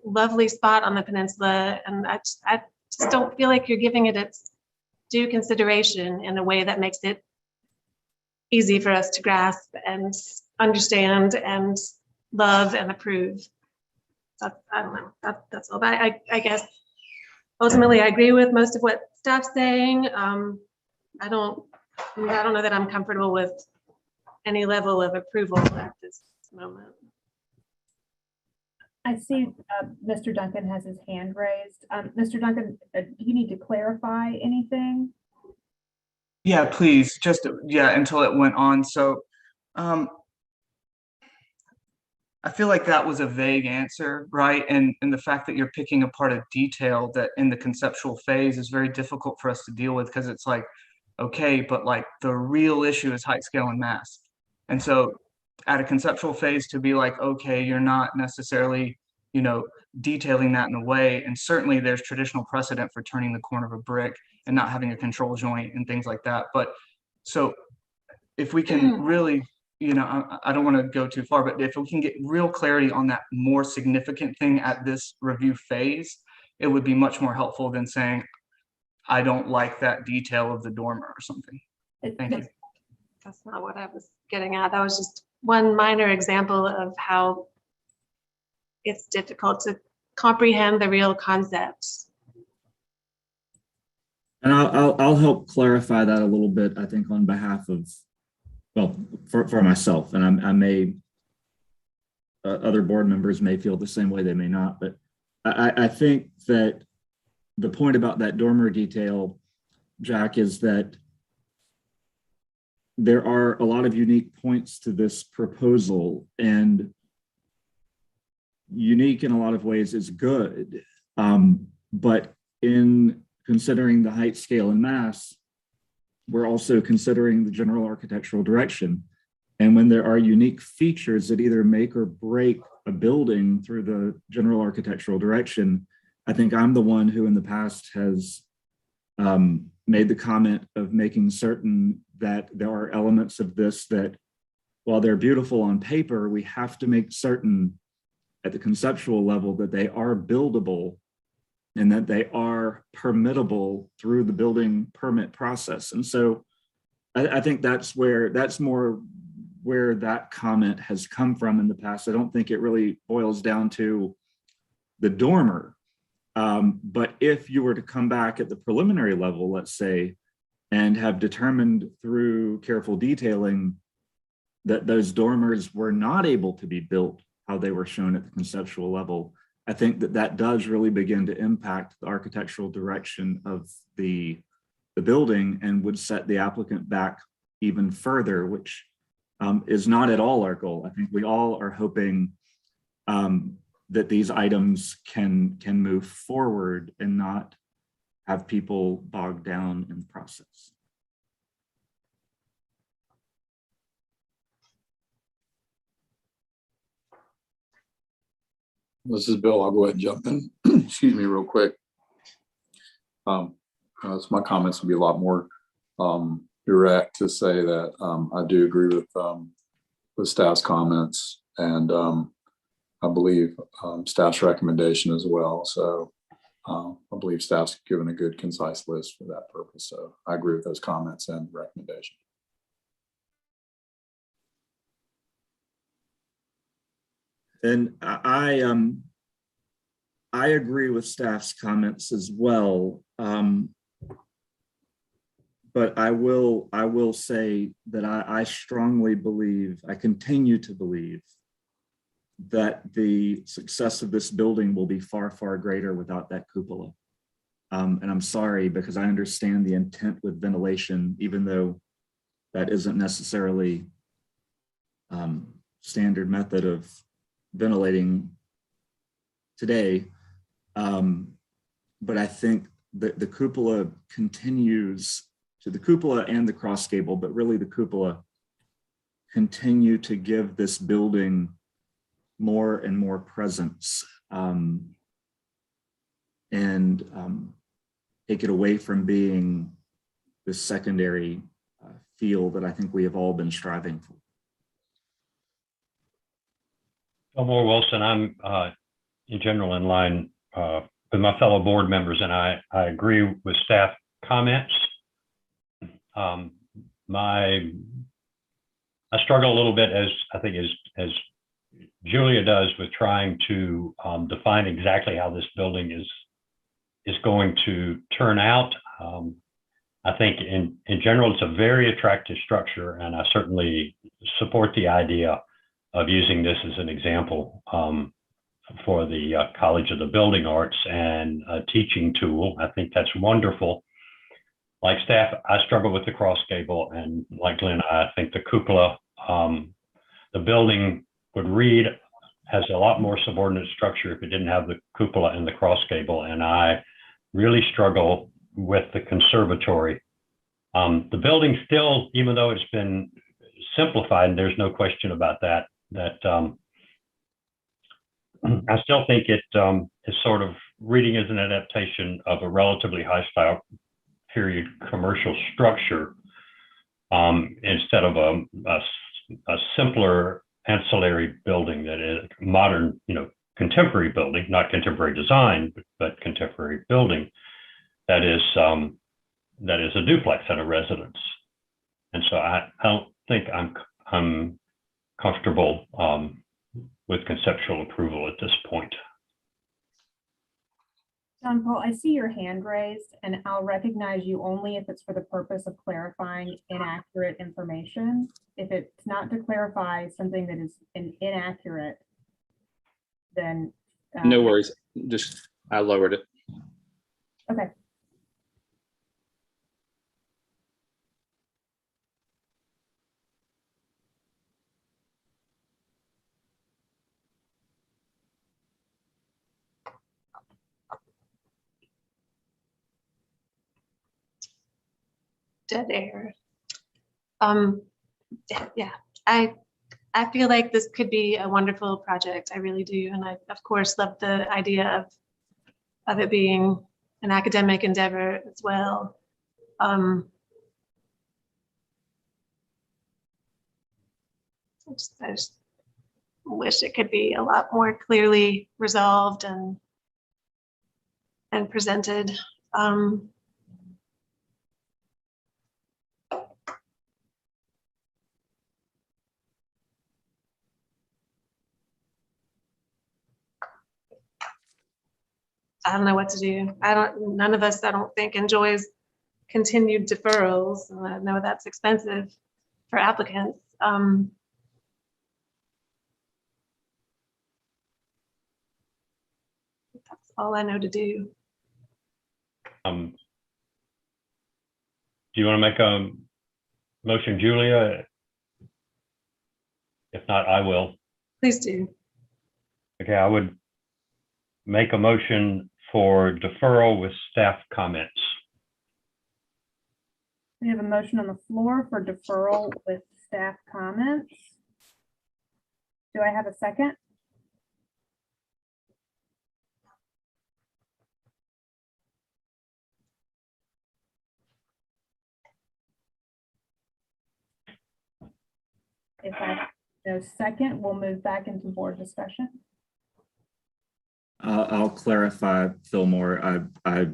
S5: lovely spot on the peninsula. And I just don't feel like you're giving it its due consideration in a way that makes it easy for us to grasp and understand and love and approve. I don't know, that's all. But I guess ultimately I agree with most of what staff's saying. I don't know that I'm comfortable with any level of approval at this moment.
S2: I see Mr. Duncan has his hand raised. Mr. Duncan, do you need to clarify anything?
S4: Yeah, please, until it went on. So I feel like that was a vague answer, right? And the fact that you're picking apart a detail that in the conceptual phase is very difficult for us to deal with, because it's like, okay, but like the real issue is height, scale, and mass. And so at a conceptual phase to be like, okay, you're not necessarily, detailing that in a way. And certainly there's traditional precedent for turning the corner of a brick and not having a control joint and things like that. But so if we can really I don't want to go too far, but if we can get real clarity on that more significant thing at this review phase, it would be much more helpful than saying, I don't like that detail of the dormer or something. Thank you.
S7: That's not what I was getting at. That was just one minor example of how it's difficult to comprehend the real concepts.
S8: And I'll help clarify that a little bit, I think, on behalf of, well, for myself, and I may, other board members may feel the same way, they may not, but I think that the point about that dormer detail, Jack, is that there are a lot of unique points to this proposal, and unique in a lot of ways is good. But in considering the height, scale, and mass, we're also considering the general architectural direction. And when there are unique features that either make or break a building through the general architectural direction, I think I'm the one who in the past has made the comment of making certain that there are elements of this that, while they're beautiful on paper, we have to make certain at the conceptual level that they are buildable and that they are permittable through the building permit process. And so I think that's more where that comment has come from in the past. I don't think it really boils down to the dormer. But if you were to come back at the preliminary level, let's say, and have determined through careful detailing that those dormers were not able to be built how they were shown at the conceptual level, I think that does really begin to impact the architectural direction of the building and would set the applicant back even further, which is not at all our goal. I think we all are hoping that these items can move forward and not have people bogged down in the process.
S9: This is Bill. I'll go ahead and jump in. Excuse me, real quick. So my comments will be a lot more direct to say that I do agree with staff's comments, and I believe staff's recommendation as well. So I believe staff's given a good, concise list for that purpose. So I agree with those comments and recommendation.
S8: And I agree with staff's comments as well. But I will say that I strongly believe, I continue to believe, that the success of this building will be far, far greater without that cupola. And I'm sorry, because I understand the intent with ventilation, even though that isn't necessarily standard method of ventilating today. But I think that the cupola continues to, the cupola and the cross gable, but really the cupola, continue to give this building more and more presence, and take it away from being this secondary feel that I think we have all been striving for.
S10: Elmore Wilson, I'm in general in line with my fellow board members, and I agree with staff comments. I struggle a little bit, as I think as Julia does, with trying to define exactly how this building is going to turn out. I think in general, it's a very attractive structure, and I certainly support the idea of using this as an example for the College of the Building Arts and a teaching tool. I think that's wonderful. Like staff, I struggle with the cross gable, and like Glenn, I think the cupola, the building would read has a lot more subordinate structure if it didn't have the cupola and the cross gable, and I really struggle with the conservatory. The building still, even though it's been simplified, and there's no question about that, I still think it is sort of reading as an adaptation of a relatively high style period commercial structure instead of a a simpler ancillary building that is modern, contemporary building, not contemporary design, but contemporary building that is a duplex and a residence. And so I don't think I'm comfortable with conceptual approval at this point.
S2: John Paul, I see your hand raised, and I'll recognize you only if it's for the purpose of clarifying inaccurate information. If it's not to clarify something that is inaccurate, then.
S3: No worries. Just, I lowered it.
S2: Okay.
S7: Dead air. Yeah, I feel like this could be a wonderful project. I really do. And I, of course, love the idea of it being an academic endeavor as well. I just wish it could be a lot more clearly resolved and presented. I don't know what to do. None of us, I don't think, enjoys continued deferrals. I know that's expensive for applicants. That's all I know to do.
S10: Do you want to make a motion, Julia? If not, I will.
S7: Please do.
S10: Okay, I would make a motion for deferral with staff comments.
S2: We have a motion on the floor for deferral with staff comments. Do I have a second? If I have no second, we'll move back into board discussion.
S8: I'll clarify, Fillmore. I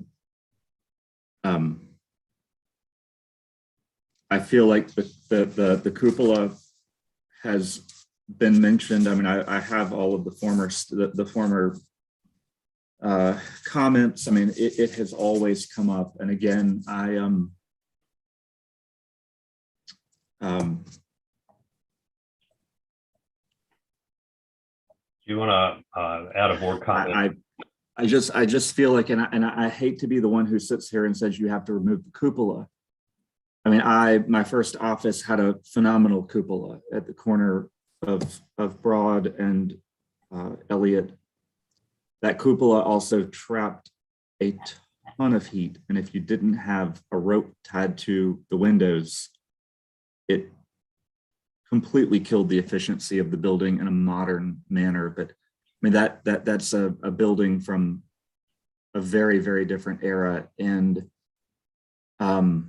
S8: feel like the cupola has been mentioned. I mean, I have all of the former comments. I mean, it has always come up. And again,
S10: Do you want to add a board comment?
S8: I just feel like, and I hate to be the one who sits here and says you have to remove the cupola. I mean, my first office had a phenomenal cupola at the corner of Broad and Elliott. That cupola also trapped a ton of heat, and if you didn't have a rope tied to the windows, it completely killed the efficiency of the building in a modern manner. But I mean, that's a building from a very, very different era. And the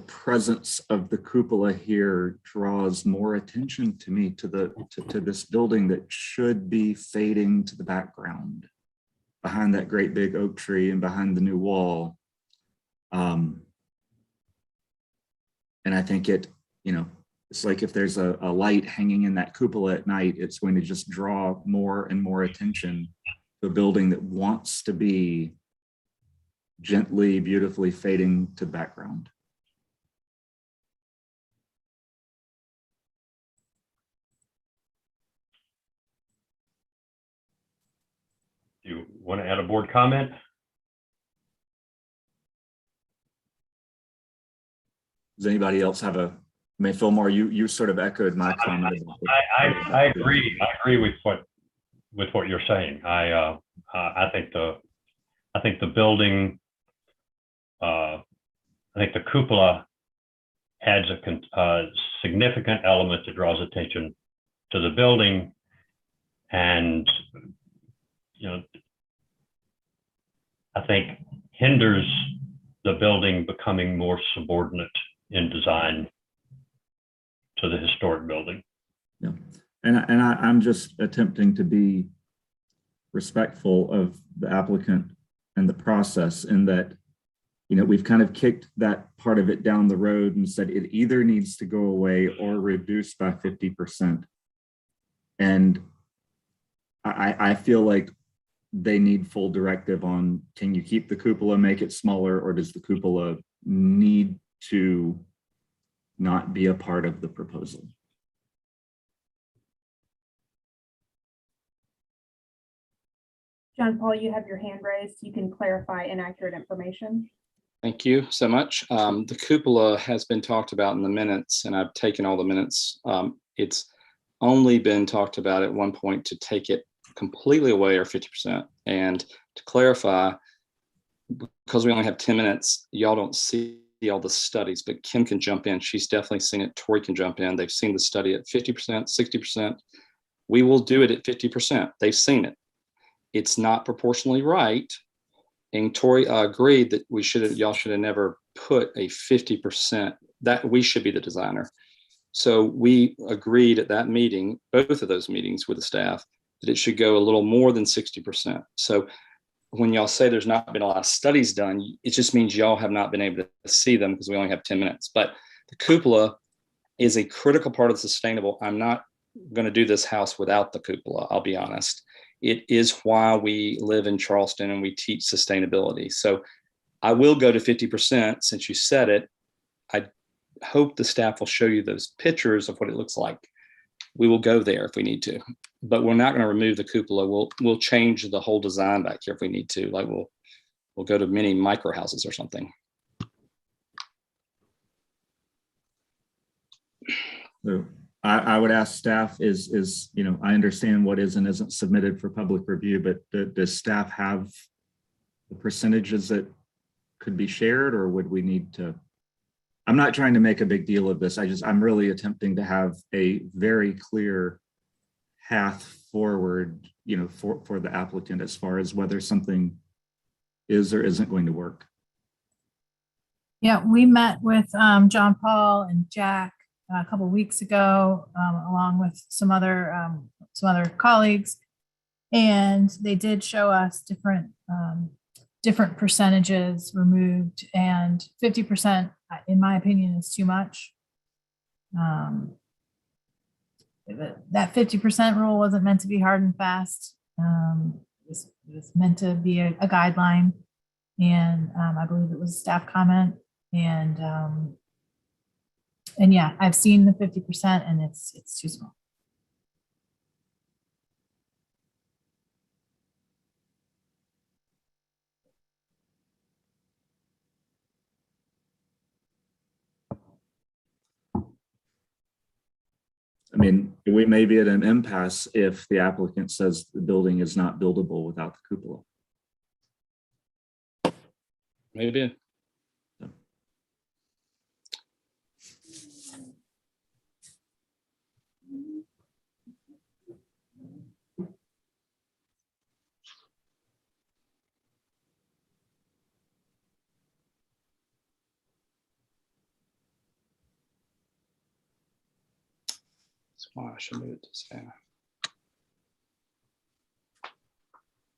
S8: presence of the cupola here draws more attention to me to this building that should be fading to the background behind that great big oak tree and behind the new wall. And I think it's like if there's a light hanging in that cupola at night, it's going to just draw more and more attention to a building that wants to be gently, beautifully fading to the background.
S10: Do you want to add a board comment?
S8: Does anybody else have I mean, Fillmore, you sort of echoed my comment.
S10: I agree. I agree with what you're saying. I think the building, I think the cupola adds a significant element that draws attention to the building, and I think hinders the building becoming more subordinate in design to the historic building.
S8: Yeah. I'm just attempting to be respectful of the applicant and the process, in that, you know, we've kind of kicked that part of it down the road and said it either needs to go away or reduce by 50%. And I feel like they need full directive on, can you keep the cupola, make it smaller, or does the cupola need to not be a part of the proposal?
S2: John Paul, you have your hand raised. You can clarify inaccurate information.
S3: Thank you so much. The cupola has been talked about in the minutes, and I've taken all the minutes. It's only been talked about at one point to take it completely away, or 50%. And to clarify, because we only have 10 minutes, y'all don't see all the studies, but Kim can jump in. She's definitely seen it. Tori can jump in. They've seen the study at 50%, 60%. We will do it at 50%. They've seen it. It's not proportionally right. And Tori agreed that y'all should have never put a 50%, that we should be the designer. So we agreed at that meeting, both of those meetings with the staff, that it should go a little more than 60%. So when y'all say there's not been a lot of studies done, it just means y'all have not been able to see them because we only have 10 minutes. But the cupola is a critical part of the sustainable. I'm not going to do this house without the cupola, I'll be honest. It is why we live in Charleston and we teach sustainability. So I will go to 50% since you said it. I hope the staff will show you those pictures of what it looks like. We will go there if we need to, but we're not going to remove the cupola. We'll change the whole design back here if we need to. Like we'll go to mini micro houses or something.
S8: So I would ask staff is, you know, I understand what is and isn't submitted for public review, but does staff have the percentages that could be shared, or would we need to? I'm not trying to make a big deal of this. I'm really attempting to have a very clear path forward, you know, for the applicant as far as whether something is or isn't going to work.
S1: Yeah, we met with John Paul and Jack a couple of weeks ago, along with some other colleagues, and they did show us different percentages removed, and 50%, in my opinion, is too much. That 50% rule wasn't meant to be hard and fast. It was meant to be a guideline, and I believe it was a staff comment. And yeah, I've seen the 50%, and it's too small.
S8: I mean, we may be at an impasse if the applicant says the building is not buildable without the cupola.
S3: Maybe. That's why I should move it to staff.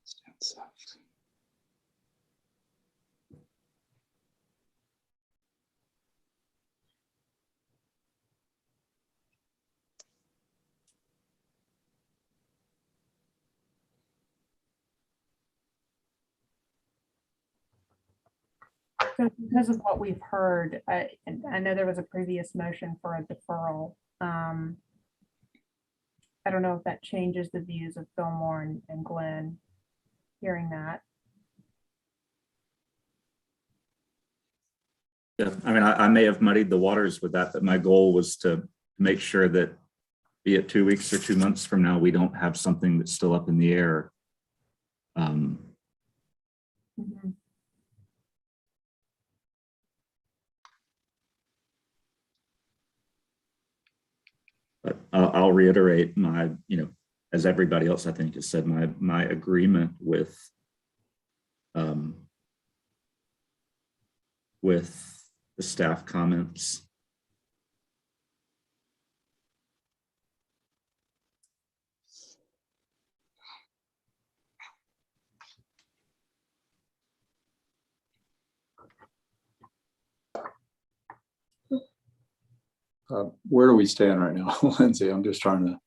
S3: Stand soft.
S2: So because of what we've heard, and I know there was a previous motion for a deferral. I don't know if that changes the views of Fillmore and Glenn hearing that.
S8: Yeah, I mean, I may have muddied the waters with that, but my goal was to make sure that, be it 2 weeks or 2 months from now, we don't have something that's still up in the air. But I'll reiterate my, you know, as everybody else I think has said, my agreement with the staff comments.
S9: Where do we stand right now, Lindsay? I'm just trying to.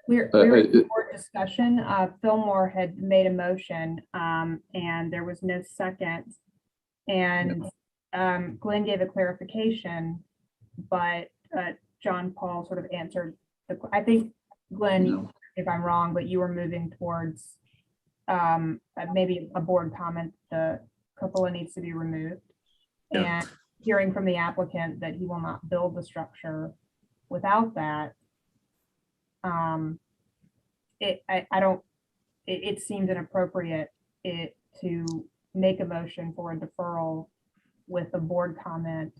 S2: We're in board discussion. Fillmore had made a motion, and there was no second. And Glenn gave a clarification, but John Paul sort of answered I think, Glenn, if I'm wrong, but you were moving towards maybe a board comment, the cupola needs to be removed.
S8: Yeah.
S2: And hearing from the applicant that he will not build the structure without that, it seems inappropriate to make a motion for a deferral with a board comment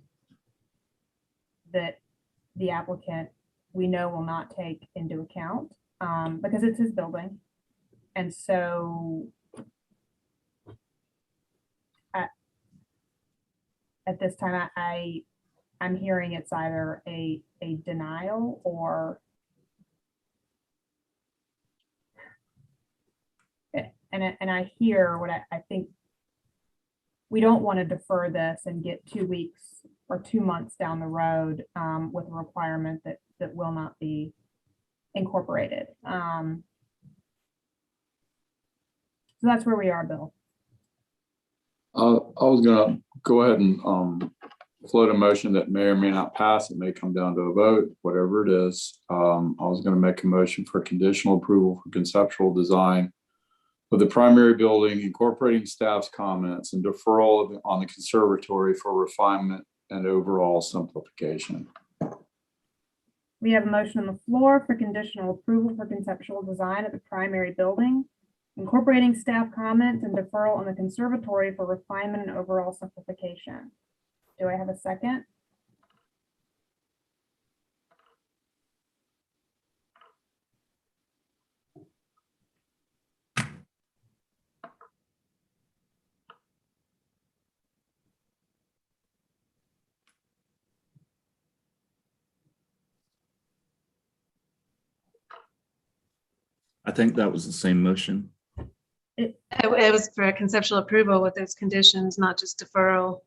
S2: that the applicant we know will not take into account, because it's his building. And so at this time, I'm hearing it's either a denial or and I hear what I think we don't want to defer this and get 2 weeks or 2 months down the road with a requirement that will not be incorporated. So that's where we are, Bill.
S9: I was gonna go ahead and float a motion that may or may not pass. It may come down to a vote, whatever it is. I was gonna make a motion for conditional approval for conceptual design of the primary building, incorporating staff's comments and deferral on the conservatory for refinement and overall simplification.
S2: We have a motion on the floor for conditional approval for conceptual design of the primary building, incorporating staff comments and deferral on the conservatory for refinement and overall simplification. Do I have a second?
S8: I think that was the same motion.
S7: It was for conceptual approval with those conditions, not just deferral.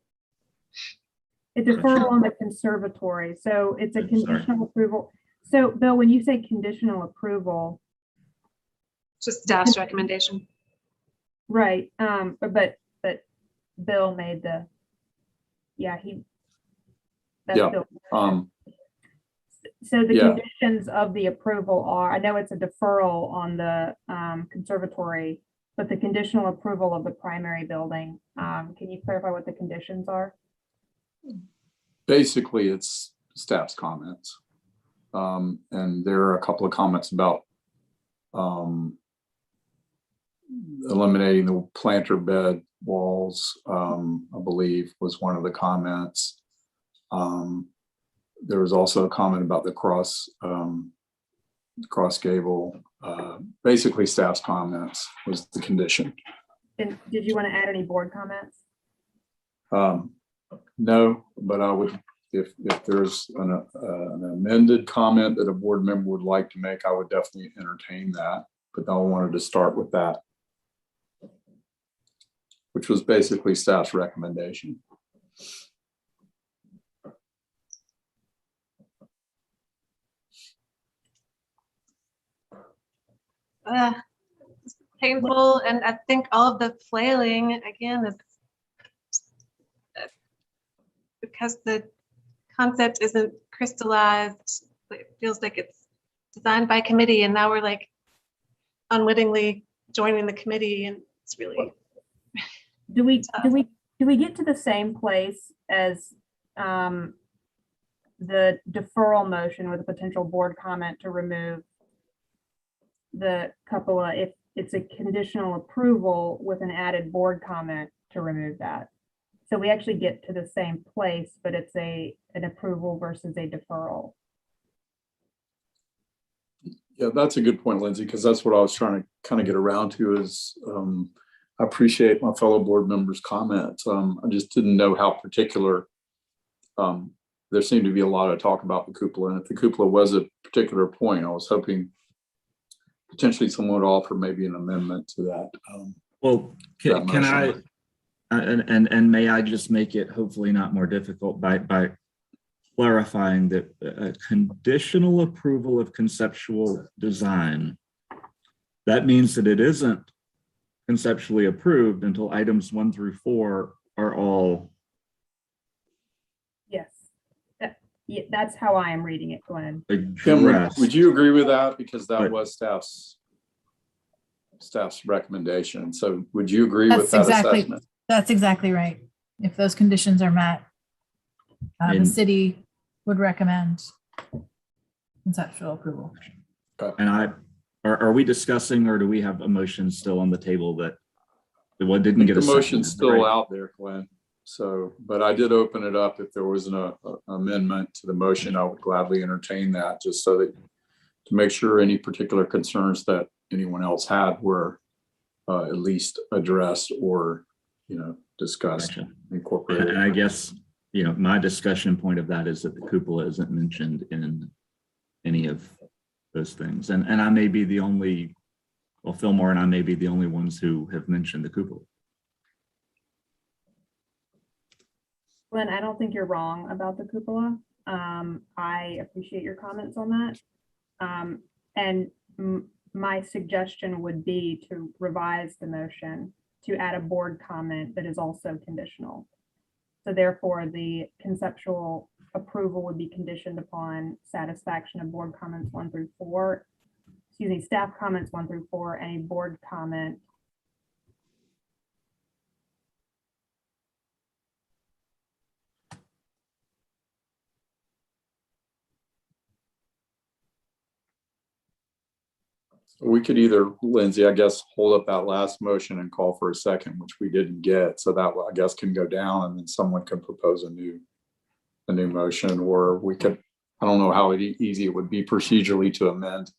S2: A deferral on the conservatory. So it's a
S8: I'm sorry.
S2: conditional approval. So Bill, when you say conditional approval,
S7: Just staff's recommendation.
S2: right, but Bill made the, that's
S9: Yeah,
S2: Bill. So the conditions of the approval are, I know it's a deferral on the conservatory, but the conditional approval of the primary building, can you clarify what the conditions are?
S9: basically it's staff's comments. And there are a couple of comments about eliminating the planter bed walls, I believe was one of the comments. There was also a comment about the cross gable. Basically staff's comments was the condition.
S2: And did you want to add any board comments?
S9: No, but I would, if there's an amended comment that a board member would like to make, I would definitely entertain that. But I wanted to start with that, which was basically staff's recommendation.
S7: It's painful, and I think all of the flailing again is because the concept isn't crystallized. It feels like it's designed by committee, and now we're like unwittingly joining the committee, and it's really.
S2: Do we get to the same place as the deferral motion with a potential board comment to remove the cupola if it's a conditional approval with an added board comment to remove that? So we actually get to the same place, but it's an approval versus a deferral.
S9: Yeah, that's a good point, Lindsay, because that's what I was trying to kind of get around to is I appreciate my fellow board members' comments. I just didn't know how particular. There seemed to be a lot of talk about the cupola, and if the cupola was a particular point, I was hoping potentially someone would offer maybe an amendment to that.
S8: Well, can I, and may I just make it hopefully not more difficult by clarifying that a conditional approval of conceptual design, that means that it isn't conceptually approved until items 1 through 4 are all.
S2: Yes, yeah, that's how I am reading it, Glenn.
S9: Kim,
S8: addressed.
S9: would you agree with that? Because that
S8: But-
S9: was staff's recommendation. So would you agree with
S1: That's
S9: that
S1: exactly,
S9: assessment?
S1: that's exactly right. If those conditions are met, the
S8: And-
S1: city would recommend conceptual approval.
S8: And are we discussing, or do we have a motion still on the table that what didn't get
S9: The
S8: a second?
S9: motion's
S8: Is that
S9: still
S8: right?
S9: out there, Glenn. So, but I did open it up. If there was an amendment to the motion, I would gladly entertain that, just so that to make sure any particular concerns that anyone else had were at least addressed or, discussed,
S8: Gotcha.
S9: incorporated.
S8: And I guess, my discussion point of that is that the cupola isn't mentioned in any of those things. And I may be the only, well, Fillmore and I may be the only ones who have mentioned the cupola.
S2: Glenn, I don't think you're wrong about the cupola. I appreciate your comments on that. And my suggestion would be to revise the motion to add a board comment that is also conditional. So therefore, the conceptual approval would be conditioned upon satisfaction of board comments 1 through 4. Excuse me, staff comments 1 through 4, and a board comment.
S9: We could either, Lindsay, I guess, hold up that last motion and call for a second, which we didn't get. So that, I guess, can go down, and then someone can propose a new motion, or we could, I don't know how easy it would be procedurally to amend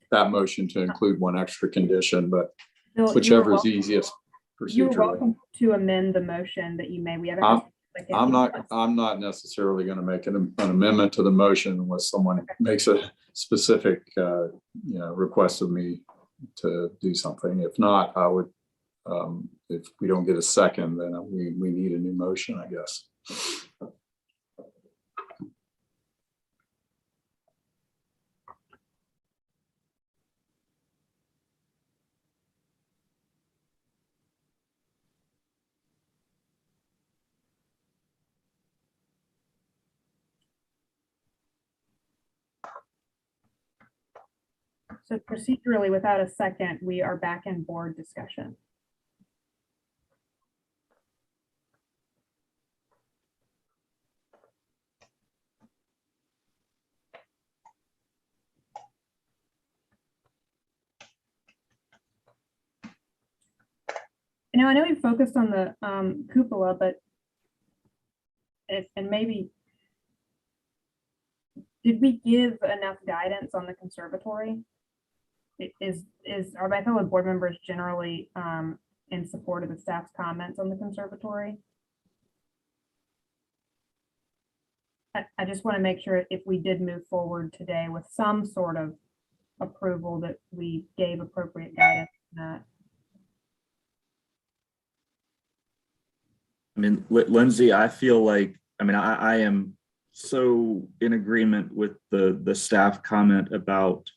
S9: that motion to include one extra condition, but
S2: Bill, you are
S9: whichever is
S2: welcome-
S9: easiest
S2: You're
S9: procedurally.
S2: welcome to amend the motion that you made. We haven't.
S9: I'm not necessarily going to make an amendment to the motion unless someone makes a specific, request of me to do something. If not, I would, if we don't get a second, then we need a new motion, I guess.
S2: So procedurally, without a second, we are back in board discussion. I know we focused on the cupola, but and maybe did we give enough guidance on the conservatory? Are my fellow board members generally in support of the staff's comments on the conservatory? I just want to make sure if we did move forward today with some sort of approval that we gave appropriate guidance on that.
S8: I mean, Lindsay, I feel like, I am so in agreement with the staff comment about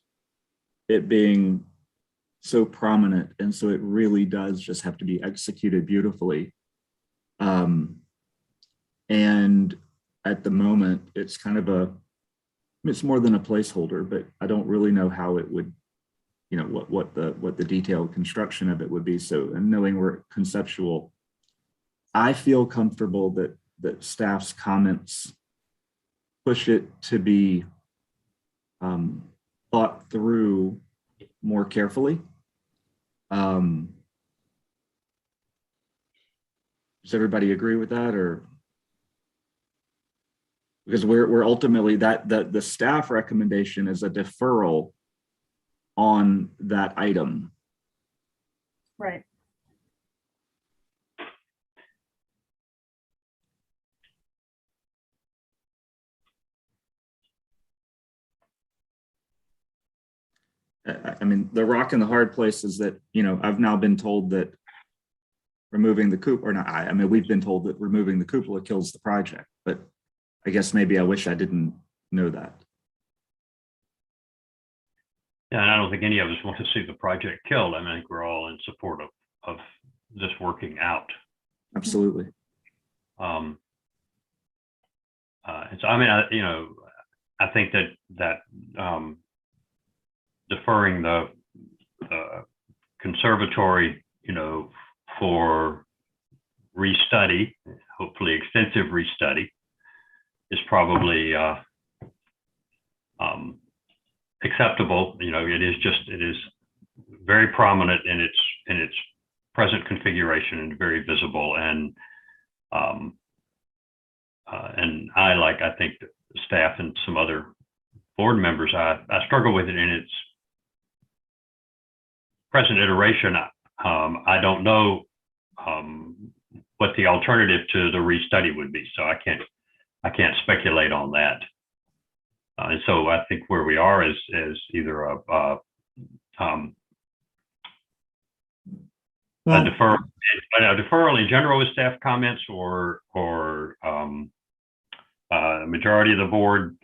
S8: it being so prominent. And so it really does just have to be executed beautifully. And at the moment, it's kind of it's more than a placeholder, but I don't really know how it would, what the detailed construction of it would be. So, and knowing we're conceptual, I feel comfortable that staff's comments push it to be thought through more carefully. Does everybody agree with that, or? Because we're ultimately that the staff recommendation is a deferral on that item.
S2: Right.
S8: I mean, the rock and the hard place is that, I've now been told that removing the cupola, or not, we've been told that removing the cupola kills the project, but I guess maybe I wish I didn't know that.
S10: Yeah, and I don't think any of us want to see the project killed. I mean, I think we're all in support of this working out.
S8: Absolutely.
S10: And so, I mean, I think that deferring the conservatory, for restudy, hopefully extensive restudy, is probably acceptable. It is very prominent in its present configuration and very visible. And I think the staff and some other board members, I struggle with it in its present iteration. I don't know what the alternative to the restudy would be, so I can't speculate on that. And so I think where we are is either a deferral in general with staff comments, or a majority of the board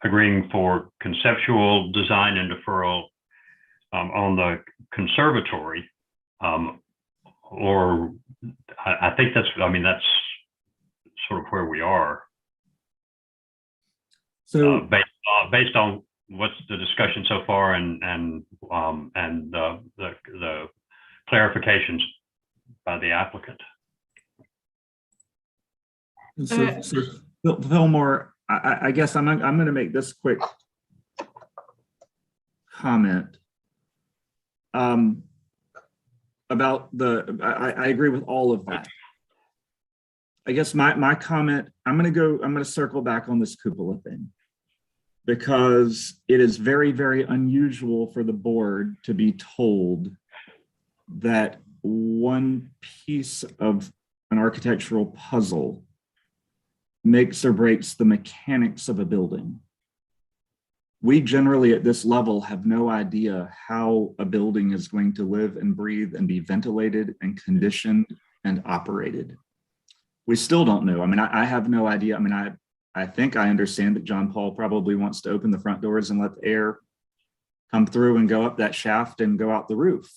S10: agreeing for conceptual design and deferral on the conservatory, or I think that's sort of where we are.
S8: So
S10: based on what's the discussion so far, and the clarifications by the applicant.
S8: So Fillmore, I guess I'm going to make this quick comment about I agree with all of that. I guess my comment, I'm going to circle back on this cupola thing, because it is very, very unusual for the board to be told that one piece of an architectural puzzle makes or breaks the mechanics of a building. We generally at this level have no idea how a building is going to live and breathe and be ventilated and conditioned and operated. We still don't know. I mean, I have no idea. I mean, I think I understand that John Paul probably wants to open the front doors and let the air come through and go up that shaft and go out the roof.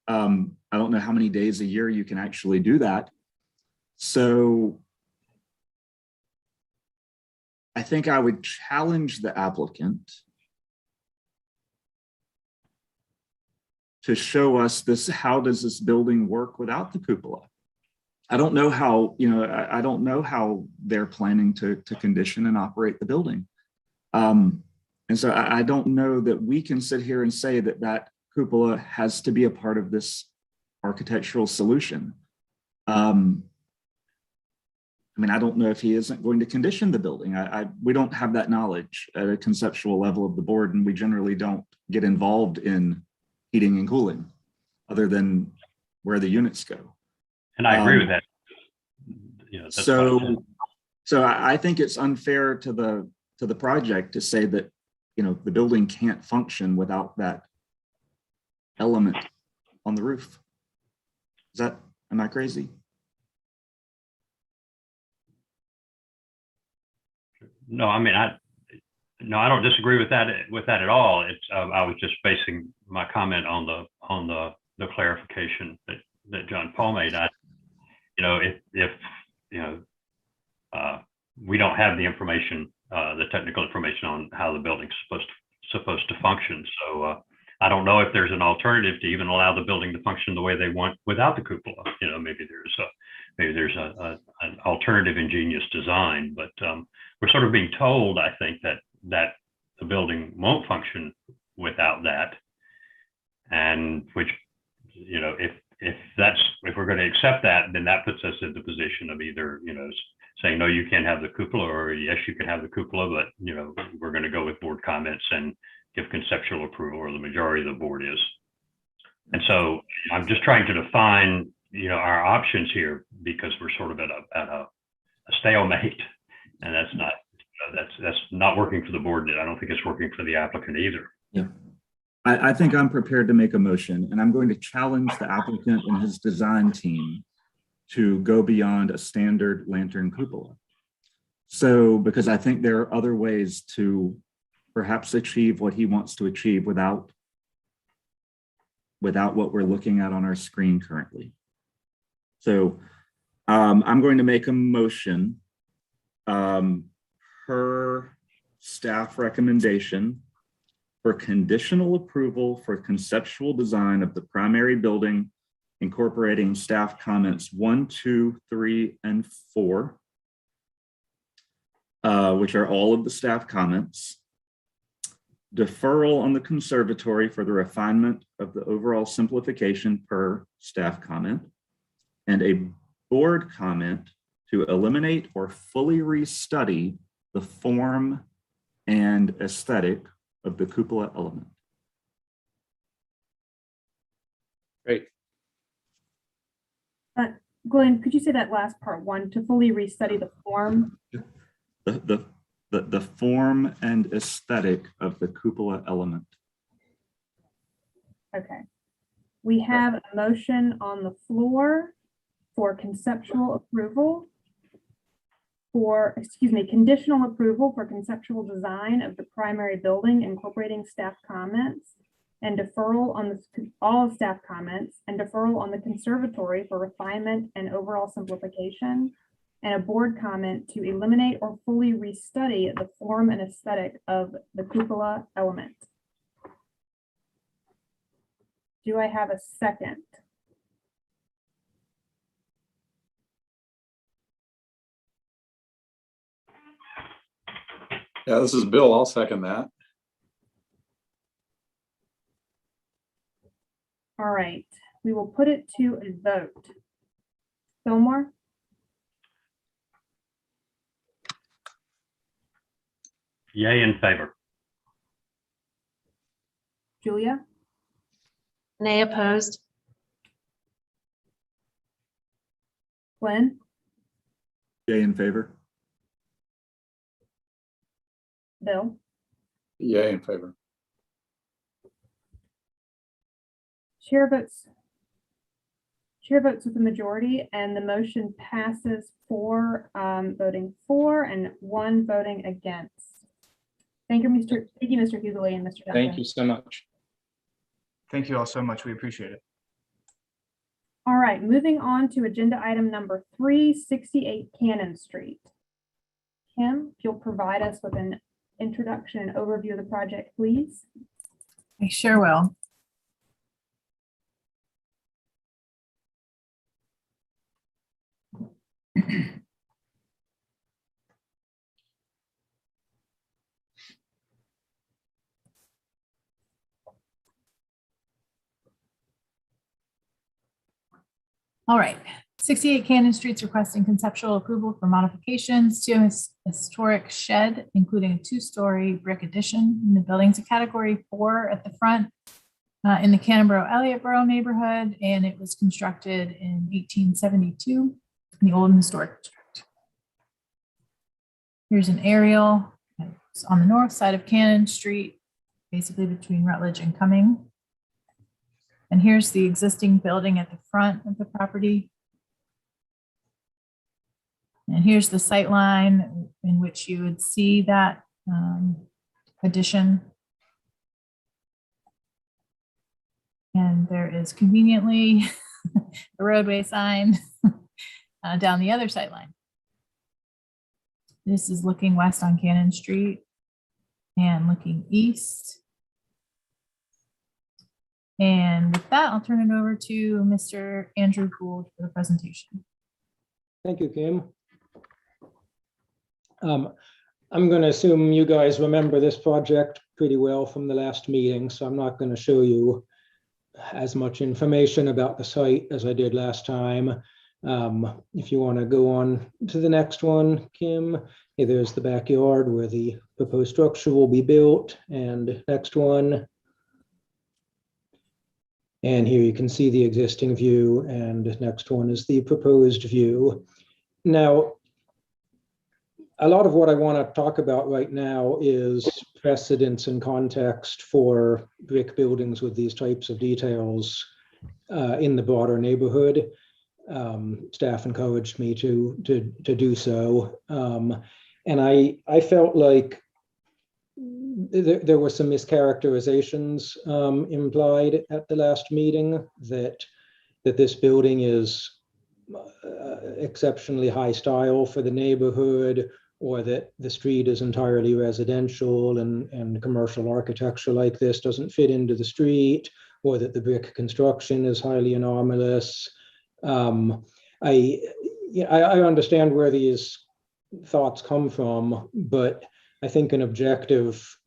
S8: I don't know how many days a year you can actually do that. So I think I would challenge the applicant to show us this, how does this building work without the cupola? I don't know how, I don't know how they're planning to condition and operate the building. And so I don't know that we can sit here and say that that cupola has to be a part of this architectural solution. I mean, I don't know if he isn't going to condition the building. We don't have that knowledge at a conceptual level of the board, and we generally don't get involved in heating and cooling other than where the units go.
S10: And I agree with that.
S8: So I think it's unfair to the project to say that, the building can't function without that element on the roof. Am I crazy?
S10: No, I mean, I don't disagree with that at all. It's I was just basing my comment on the clarification that John Paul made. If we don't have the information, the technical information on how the building's supposed to function. So I don't know if there's an alternative to even allow the building to function the way they want without the cupola. Maybe there's an alternative ingenious design, but we're sort of being told, I think, that the building won't function without that, and which, if we're going to accept that, then that puts us in the position of either, saying, no, you can't have the cupola, or yes, you can have the cupola, but, we're going to go with board comments and give conceptual approval, or the majority of the board is. And so I'm just trying to define, our options here, because we're sort of at a stalemate, and that's not working for the board. I don't think it's working for the applicant either.
S8: Yeah. I think I'm prepared to make a motion, and I'm going to challenge the applicant and his design team to go beyond a standard lantern cupola. So, because I think there are other ways to perhaps achieve what he wants to achieve without what we're looking at on our screen currently. So I'm going to make a motion per staff recommendation for conditional approval for conceptual design of the primary building, incorporating staff comments 1, 2, 3, and 4, which are all of the staff comments. Deferral on the conservatory for the refinement of the overall simplification per staff comment, and a board comment to eliminate or fully restudy the form and aesthetic of the cupola element.
S3: Great.
S2: Glenn, could you say that last part one, to fully restudy the form?
S8: The form and aesthetic of the cupola element.
S2: Okay. We have a motion on the floor for conceptual approval for, conditional approval for conceptual design of the primary building incorporating staff comments and deferral on all staff comments and deferral on the conservatory for refinement and overall simplification, and a board comment to eliminate or fully restudy the form and aesthetic of the cupola element. Do I have a second?
S9: Yeah, this is Bill. I'll second that.
S2: All right, we will put it to a vote. Fillmore?
S10: Yay in favor.
S2: Julia?
S7: Nay opposed.
S2: Glenn?
S8: Yay in favor.
S2: Bill?
S9: Yay in favor.
S2: Chair votes with the majority, and the motion passes 4 voting for and 1 voting against. Thank you, Mr. Hughley and Mr. Duncan.
S3: Thank you so much.
S4: Thank you all so much. We appreciate it.
S2: All right, moving on to agenda item number 3, 68 Cannon Street. Kim, if you'll provide us with an introduction and overview of the project, please.
S1: I sure will. All right, 68 Cannon Street's requesting conceptual approval for modifications to a historic shed, including a 2-story brick addition. And the building's a category 4 at the front in the Cannon-Borough-Elliottboro neighborhood, and it was constructed in 1872 in the Old Historic District. Here's an aerial. It's on the north side of Cannon Street, basically between Rutledge and Cumming. And here's the existing building at the front of the property. And here's the sight line in which you would see that addition. And there is conveniently a roadway sign down the other sight line. This is looking west on Cannon Street and looking east. And with that, I'll turn it over to Mr. Andrew Gould for the presentation.
S11: Thank you, Kim. I'm going to assume you guys remember this project pretty well from the last meeting, so I'm not going to show you as much information about the site as I did last time. If you want to go on to the next one, Kim, hey, there's the backyard where the proposed structure will be built, and next one. And here you can see the existing view, and next one is the proposed view. Now, a lot of what I want to talk about right now is precedents and context for brick buildings with these types of details in the broader neighborhood. Staff encouraged me to do so. And I felt like there were some mischaracterizations implied at the last meeting that this building is exceptionally high style for the neighborhood, or that the street is entirely residential and commercial architecture like this doesn't fit into the street, or that the brick construction is highly anomalous. I understand where these thoughts come from, but I think an objective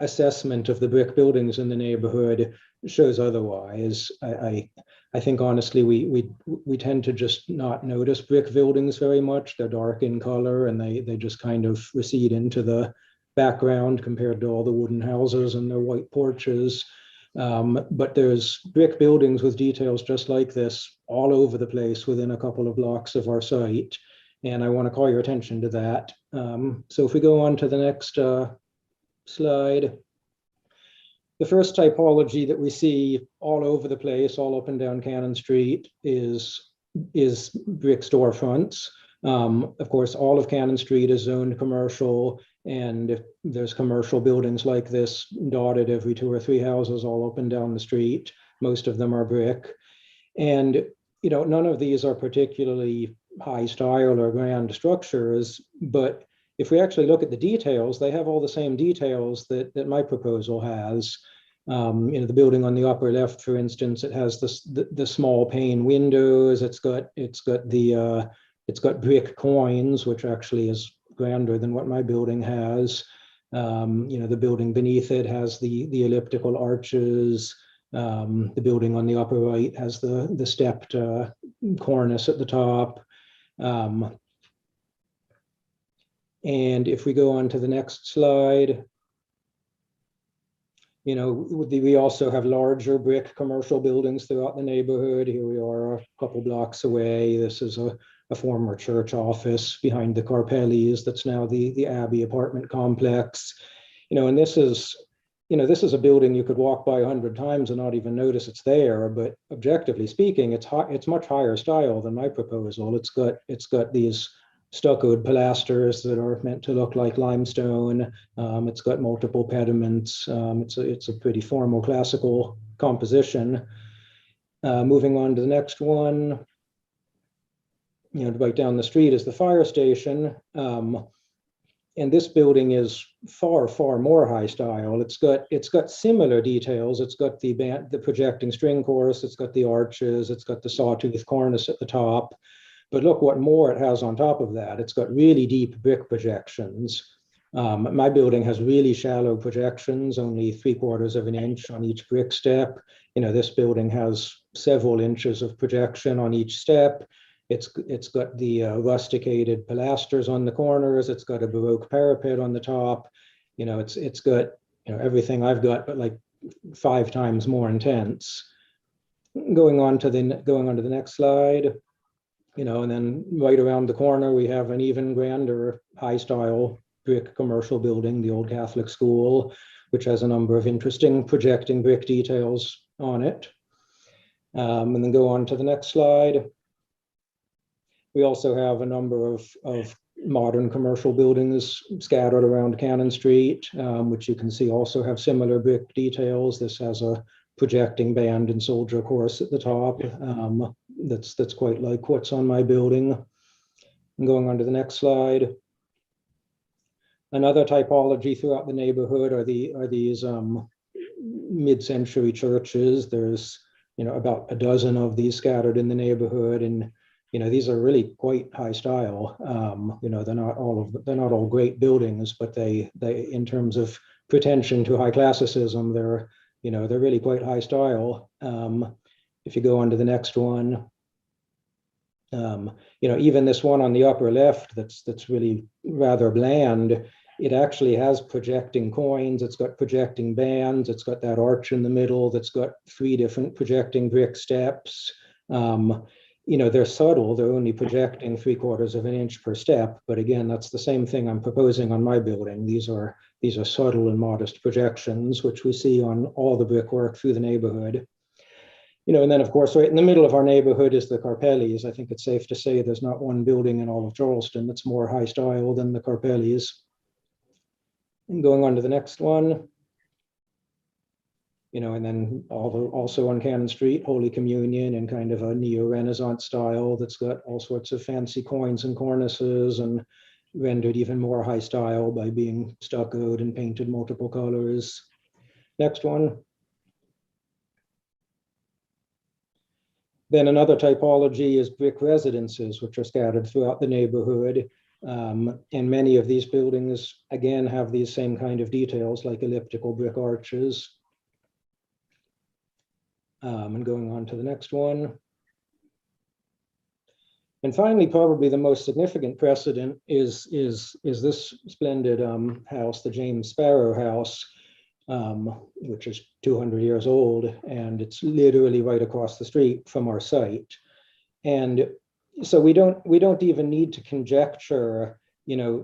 S11: assessment of the brick buildings in the neighborhood shows otherwise. I think honestly, we tend to just not notice brick buildings very much. They're dark in color and they just kind of recede into the background compared to all the wooden houses and their white porches. But there's brick buildings with details just like this all over the place within a couple of blocks of our site. And I want to call your attention to that. So if we go on to the next slide. The first typology that we see all over the place, all up and down Cannon Street, is brick storefronts. Of course, all of Cannon Street is zoned commercial, and there's commercial buildings like this dotted every 2 or 3 houses all up and down the street. Most of them are brick. And none of these are particularly high style or grand structures, but if we actually look at the details, they have all the same details that my proposal has. The building on the upper left, for instance, it has the small pane windows. It's got brick coins, which actually is grander than what my building has. The building beneath it has the elliptical arches. The building on the upper right has the stepped cornice at the top. And if we go on to the next slide, we also have larger brick commercial buildings throughout the neighborhood. Here we are a couple blocks away. This is a former church office behind the Carpellis. That's now the Abbey apartment complex. And this is a building you could walk by 100 times and not even notice it's there. But objectively speaking, it's much higher style than my proposal. It's got these stuccoed pilasters that are meant to look like limestone. It's got multiple pediments. It's a pretty formal classical composition. Moving on to the next one, right down the street is the fire station. And this building is far, far more high style. It's got similar details. It's got the projecting string course. It's got the arches. It's got the sawtooth cornice at the top. But look what more it has on top of that. It's got really deep brick projections. My building has really shallow projections, only 3/4 of an inch on each brick step. This building has several inches of projection on each step. It's got the rusticated pilasters on the corners. It's got a Baroque parapet on the top. It's got everything I've got, but like 5 times more intense. Going on to the next slide. And then right around the corner, we have an even grander high style brick commercial building, the old Catholic school, which has a number of interesting projecting brick details on it. And then go on to the next slide. We also have a number of modern commercial buildings scattered around Cannon Street, which you can see also have similar brick details. This has a projecting band and soldier course at the top. That's quite like what's on my building. And going on to the next slide. Another typology throughout the neighborhood are these mid-century churches. There's about a dozen of these scattered in the neighborhood, and these are really quite high style. They're not all great buildings, but they in terms of pretension to high classicism, they're really quite high style. If you go on to the next one, even this one on the upper left, that's really rather bland. It actually has projecting coins. It's got projecting bands. It's got that arch in the middle. That's got 3 different projecting brick steps. They're subtle. They're only projecting 3/4 of an inch per step. But again, that's the same thing I'm proposing on my building. These are subtle and modest projections, which we see on all the brickwork through the neighborhood. And then of course, right in the middle of our neighborhood is the Carpellis. I think it's safe to say there's not one building in all of Charleston that's more high style than the Carpellis. And going on to the next one. And then also on Cannon Street, Holy Communion in kind of a neo-Renaissance style that's got all sorts of fancy coins and cornices and rendered even more high style by being stuccoed and painted multiple colors. Next one. Then another typology is brick residences, which are scattered throughout the neighborhood. And many of these buildings, again, have these same kind of details like elliptical brick arches. And going on to the next one. And finally, probably the most significant precedent is this splendid house, the James Sparrow House, which is 200 years old, and it's literally right across the street from our site. And so we don't even need to conjecture,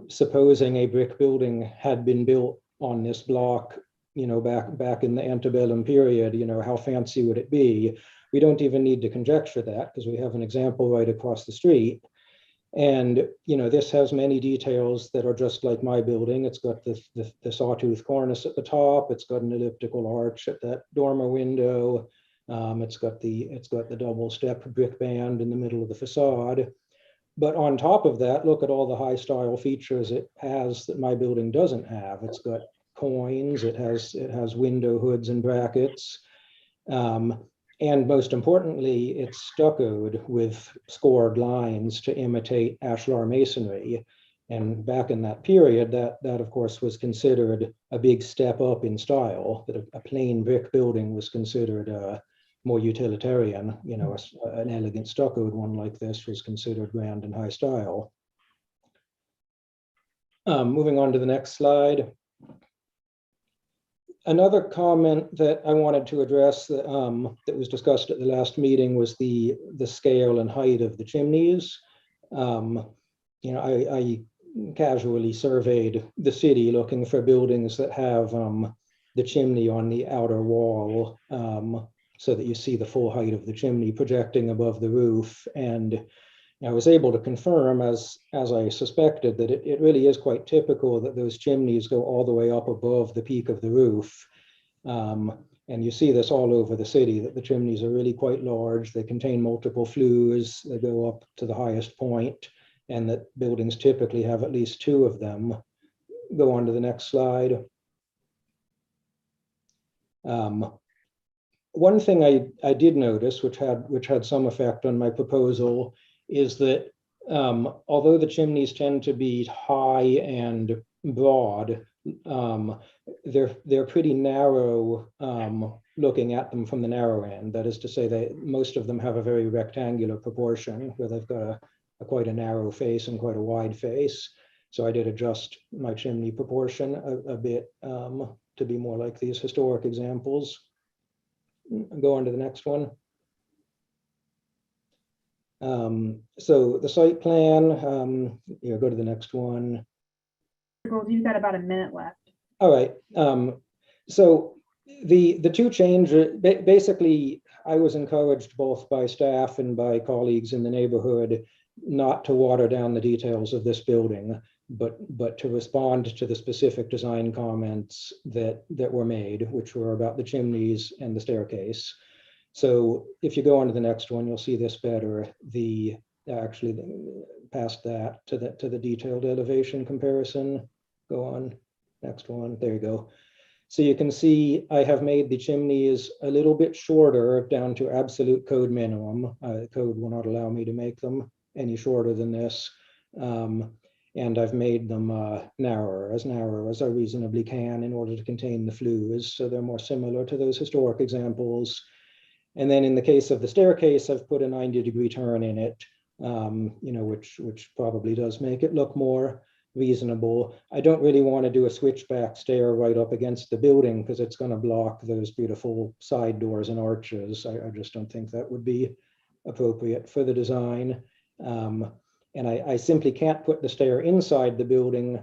S11: supposing a brick building had been built on this block, back in the antebellum period, how fancy would it be? We don't even need to conjecture that because we have an example right across the street. And, this has many details that are just like my building. It's got the sawtooth cornice at the top. It's got an elliptical arch at that dormer window. It's got the double step brick band in the middle of the facade. But on top of that, look at all the high style features it has that my building doesn't have. It's got coins, it has window hoods and brackets. And most importantly, it's stuccoed with scored lines to imitate ashlar masonry. And back in that period, that of course was considered a big step up in style, that a plain brick building was considered more utilitarian. An elegant stuccoed one like this was considered grand and high style. Moving on to the next slide. Another comment that I wanted to address that was discussed at the last meeting was the scale and height of the chimneys. I casually surveyed the city looking for buildings that have the chimney on the outer wall so that you see the full height of the chimney projecting above the roof. And I was able to confirm, as I suspected, that it really is quite typical that those chimneys go all the way up above the peak of the roof. And you see this all over the city, that the chimneys are really quite large. They contain multiple flues. They go up to the highest point, and that buildings typically have at least two of them. Go on to the next slide. One thing I did notice, which had some effect on my proposal, is that although the chimneys tend to be high and broad, they're pretty narrow looking at them from the narrow end. That is to say, most of them have a very rectangular proportion where they've got quite a narrow face and quite a wide face. So I did adjust my chimney proportion a bit to be more like these historic examples. Go on to the next one. So the site plan, go to the next one.
S2: You've got about a minute left.
S11: All right. So the two changes, basically, I was encouraged both by staff and by colleagues in the neighborhood not to water down the details of this building, but to respond to the specific design comments that were made, which were about the chimneys and the staircase. So if you go on to the next one, you'll see this better. Past that to the detailed elevation comparison. Go on, next one, there you go. So you can see I have made the chimneys a little bit shorter down to absolute code minimum. Code will not allow me to make them any shorter than this. And I've made them narrow as I reasonably can in order to contain the flues. So they're more similar to those historic examples. And then in the case of the staircase, I've put a 90-degree turn in it, which probably does make it look more reasonable. I don't really want to do a switchback stair right up against the building because it's going to block those beautiful side doors and arches. I just don't think that would be appropriate for the design. And I simply can't put the stair inside the building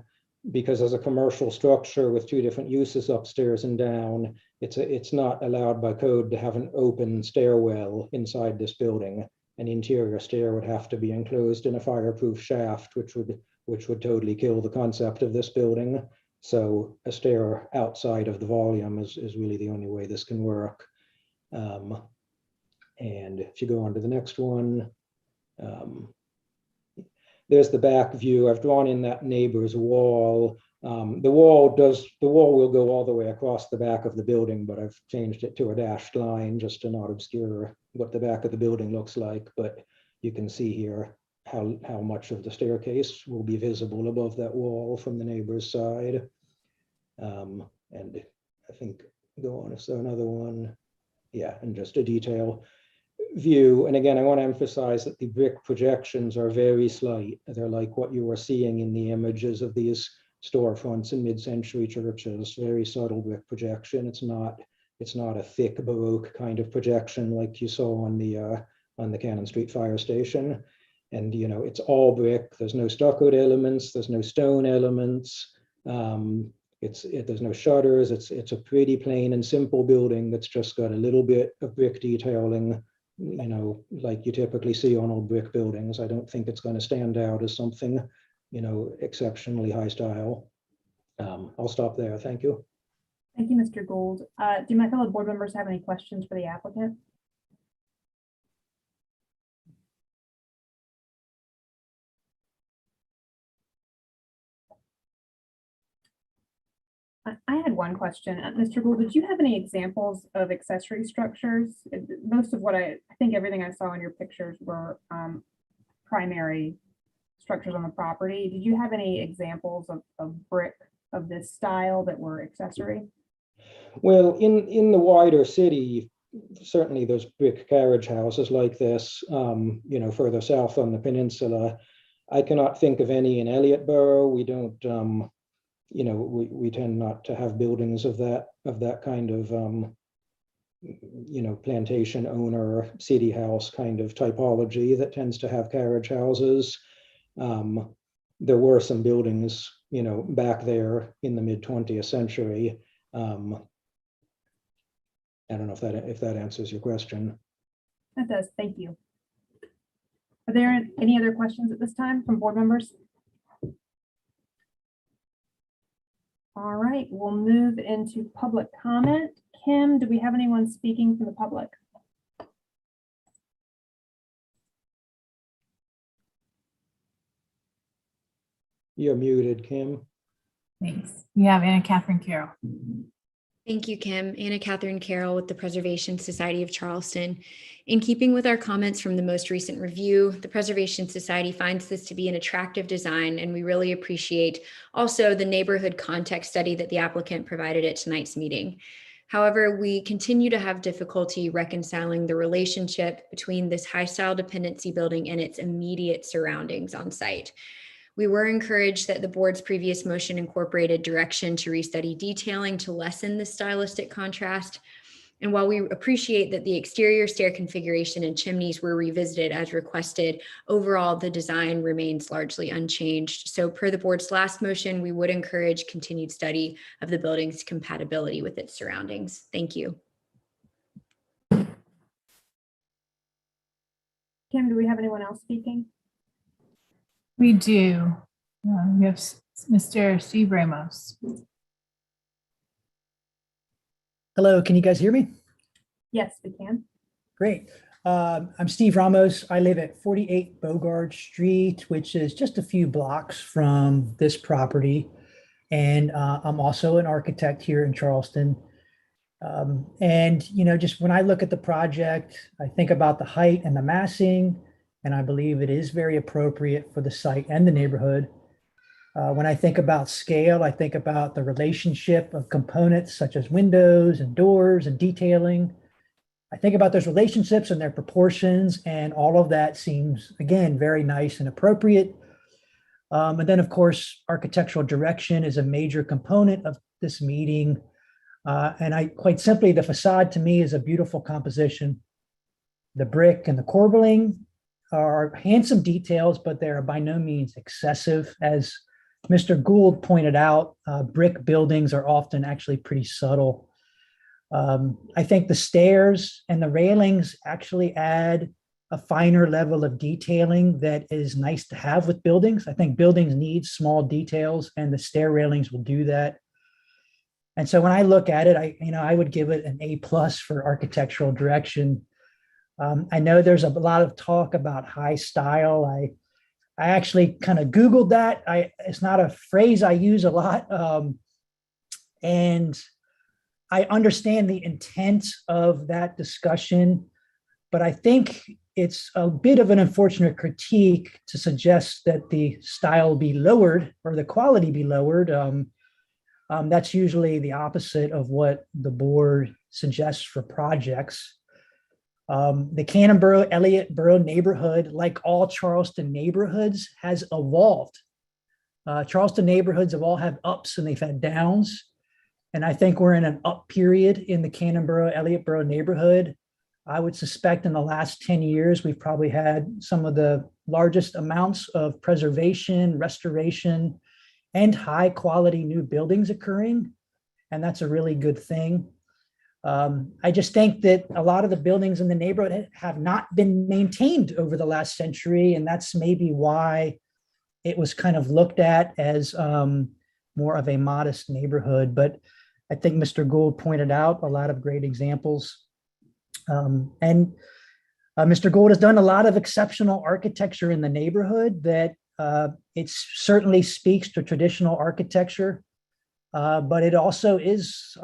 S11: because as a commercial structure with two different uses upstairs and down, it's not allowed by code to have an open stairwell inside this building. An interior stair would have to be enclosed in a fireproof shaft, which would totally kill the concept of this building. So a stair outside of the volume is really the only way this can work. And if you go on to the next one, there's the back view. I've drawn in that neighbor's wall. The wall will go all the way across the back of the building, but I've changed it to a dashed line just to not obscure what the back of the building looks like. But you can see here how much of the staircase will be visible above that wall from the neighbor's side. And I think go on, so another one. Yeah, and just a detail view. And again, I want to emphasize that the brick projections are very slight. They're like what you are seeing in the images of these storefronts in mid-century churches, very subtle brick projection. It's not a thick Baroque kind of projection like you saw on the Cannon Street Fire Station. And it's all brick. There's no stuccoed elements. There's no stone elements. There's no shutters. It's a pretty plain and simple building that's just got a little bit of brick detailing, like you typically see on old brick buildings. I don't think it's going to stand out as something, exceptionally high style. I'll stop there. Thank you.
S2: Thank you, Mr. Gould. Do my fellow board members have any questions for the applicant? I had one question. Mr. Gould, did you have any examples of accessory structures? Most of what I think everything I saw in your pictures were primary structures on the property. Did you have any examples of brick of this style that were accessory?
S11: Well, in the wider city, certainly there's brick carriage houses like this, further south on the peninsula. I cannot think of any in Elliottboro. We don't, we tend not to have buildings of that kind of, plantation owner, city house kind of typology that tends to have carriage houses. There were some buildings, back there in the mid-20th century. I don't know if that answers your question.
S2: That does. Thank you. Are there any other questions at this time from board members? All right, we'll move into public comment. Kim, do we have anyone speaking from the public?
S11: You're muted, Kim.
S1: Thanks. We have Anna Catherine Carroll.
S6: Thank you, Kim. Anna Catherine Carroll with the Preservation Society of Charleston. In keeping with our comments from the most recent review, the Preservation Society finds this to be an attractive design, and we really appreciate also the neighborhood context study that the applicant provided at tonight's meeting. However, we continue to have difficulty reconciling the relationship between this high-style dependency building and its immediate surroundings on site. We were encouraged that the board's previous motion incorporated direction to restudy detailing to lessen the stylistic contrast. And while we appreciate that the exterior stair configuration and chimneys were revisited as requested, overall the design remains largely unchanged. So per the board's last motion, we would encourage continued study of the building's compatibility with its surroundings. Thank you.
S2: Kim, do we have anyone else speaking?
S1: We do. We have Mr. Steve Ramos.
S12: Hello, can you guys hear me?
S2: Yes, we can.
S12: Great. I'm Steve Ramos. I live at 48 Bogard Street, which is just a few blocks from this property. And I'm also an architect here in Charleston. And, just when I look at the project, I think about the height and the massing, and I believe it is very appropriate for the site and the neighborhood. When I think about scale, I think about the relationship of components such as windows and doors and detailing. I think about those relationships and their proportions, and all of that seems, again, very nice and appropriate. And then, of course, architectural direction is a major component of this meeting. And quite simply, the facade to me is a beautiful composition. The brick and the corbelling are handsome details, but they are by no means excessive. As Mr. Gould pointed out, brick buildings are often actually pretty subtle. I think the stairs and the railings actually add a finer level of detailing that is nice to have with buildings. I think buildings need small details, and the stair railings will do that. And so when I look at it, I would give it an A+ for architectural direction. I know there's a lot of talk about high style. I actually kind of Googled that. It's not a phrase I use a lot. And I understand the intent of that discussion, but I think it's a bit of an unfortunate critique to suggest that the style be lowered or the quality be lowered. That's usually the opposite of what the board suggests for projects. The Cannon-Borough, Elliott-Borough neighborhood, like all Charleston neighborhoods, has evolved. Charleston neighborhoods have all had ups and they've had downs. And I think we're in an up period in the Cannon-Borough, Elliott-Borough neighborhood. I would suspect in the last 10 years, we've probably had some of the largest amounts of preservation, restoration, and high quality new buildings occurring. And that's a really good thing. I just think that a lot of the buildings in the neighborhood have not been maintained over the last century. And that's maybe why it was kind of looked at as more of a modest neighborhood. But I think Mr. Gould pointed out a lot of great examples. And Mr. Gould has done a lot of exceptional architecture in the neighborhood that it certainly speaks to traditional architecture, but it also is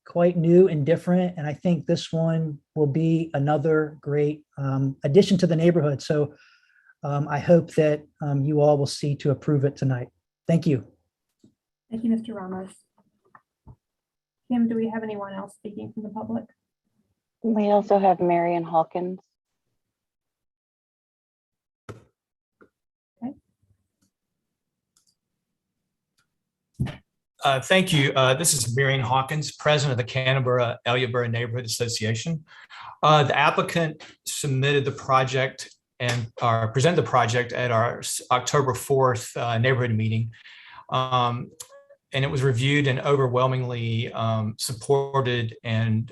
S12: quite new and different. And I think this one will be another great addition to the neighborhood. So I hope that you all will see to approve it tonight. Thank you.
S2: Thank you, Mr. Ramos. Kim, do we have anyone else speaking from the public?
S13: We also have Marion Hawkins.
S14: Thank you. This is Marion Hawkins, president of the Cannon-Borough Elliott-Borough Neighborhood Association. The applicant submitted the project and presented the project at our October 4th neighborhood meeting. And it was reviewed and overwhelmingly supported and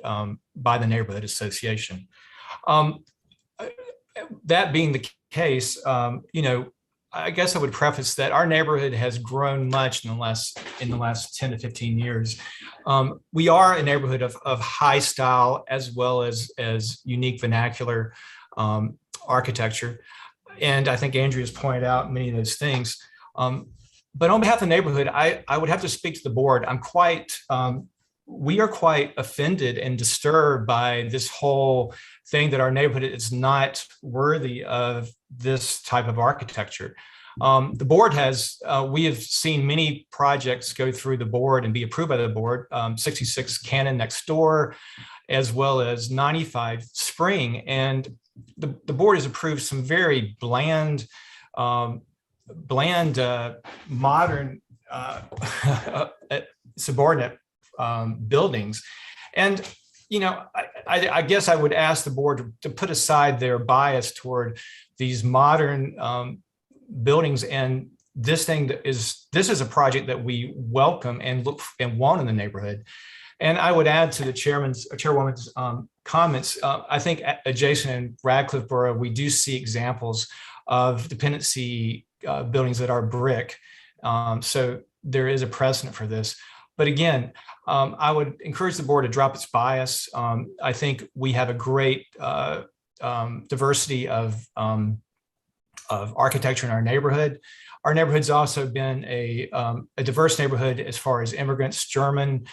S14: by the Neighborhood Association. That being the case, I guess I would preface that our neighborhood has grown much in the last 10 to 15 years. We are a neighborhood of high style as well as unique vernacular architecture. And I think Andrea's pointed out many of those things. But on behalf of the neighborhood, I would have to speak to the board. We are quite offended and disturbed by this whole thing that our neighborhood is not worthy of this type of architecture. The board we have seen many projects go through the board and be approved by the board, 66 Cannon next door, as well as 95 Spring. And the board has approved some very bland, modern subordinate buildings. And, I guess I would ask the board to put aside their bias toward these modern buildings. And this is a project that we welcome and look and want in the neighborhood. And I would add to the chairwoman's comments. I think adjacent in Radcliffe Borough, we do see examples of dependency buildings that are brick. So there is a precedent for this. But again, I would encourage the board to drop its bias. I think we have a great diversity of architecture in our neighborhood. Our neighborhood's also been a diverse neighborhood as far as immigrants, German,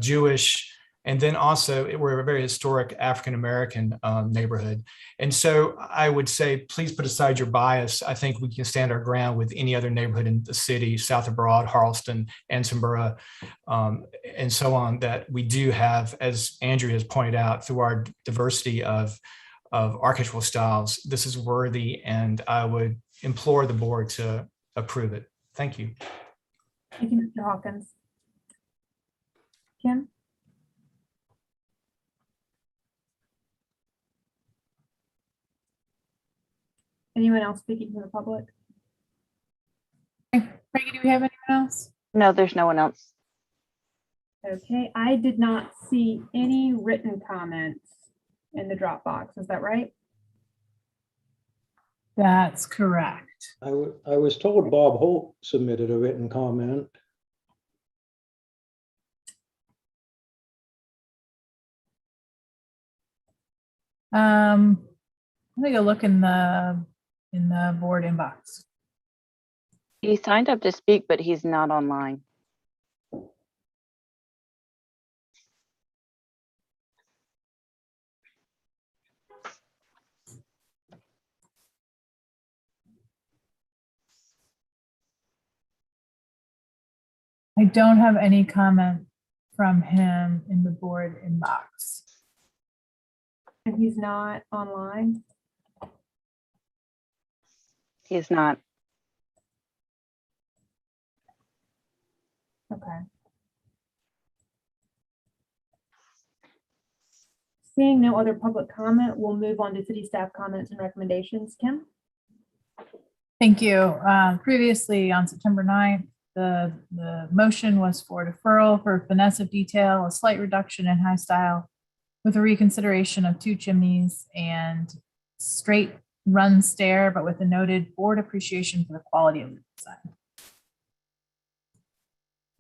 S14: Jewish, and then also we're a very historic African-American neighborhood. And so I would say, please put aside your bias. I think we can stand our ground with any other neighborhood in the city, South of Broad, Charleston, Anson Borough, and so on, that we do have, as Andrea has pointed out, through our diversity of architectural styles, this is worthy, and I would implore the board to approve it. Thank you.
S2: Thank you, Mr. Hawkins. Kim? Anyone else speaking from the public?
S1: Peggy, do we have anyone else?
S13: No, there's no one else.
S2: Okay, I did not see any written comments in the Dropbox. Is that right?
S1: That's correct.
S11: I was told Bob Holt submitted a written comment.
S1: I'm gonna go look in the board inbox.
S13: He signed up to speak, but he's not online.
S1: I don't have any comment from him in the board inbox.
S2: And he's not online?
S13: He's not.
S2: Okay. Seeing no other public comment, we'll move on to city staff comments and recommendations. Kim?
S1: Thank you. Previously on September 9th, the motion was for deferral for finesse of detail, a slight reduction in high style with a reconsideration of 2 chimneys and straight run stair, but with a noted board appreciation for the quality of the design.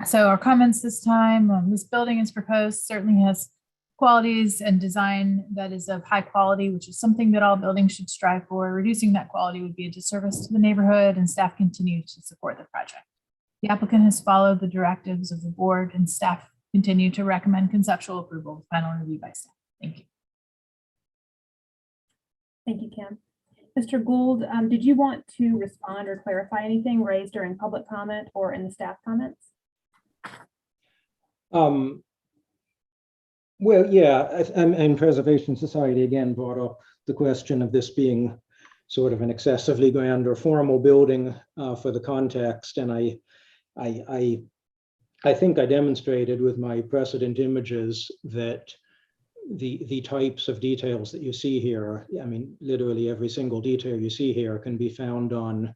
S1: So our comments this time, this building is proposed, certainly has qualities and design that is of high quality, which is something that all buildings should strive for. Reducing that quality would be a disservice to the neighborhood, and staff continues to support the project. The applicant has followed the directives of the board, and staff continue to recommend conceptual approval with final review by staff. Thank you.
S2: Thank you, Kim. Mr. Gould, did you want to respond or clarify anything raised during public comment or in the staff comments?
S11: Well, yeah, and Preservation Society again brought up the question of this being sort of an excessively grand or formal building for the context, and I think I demonstrated with my precedent images that the types of details that you see here, I mean, literally every single detail you see here can be found on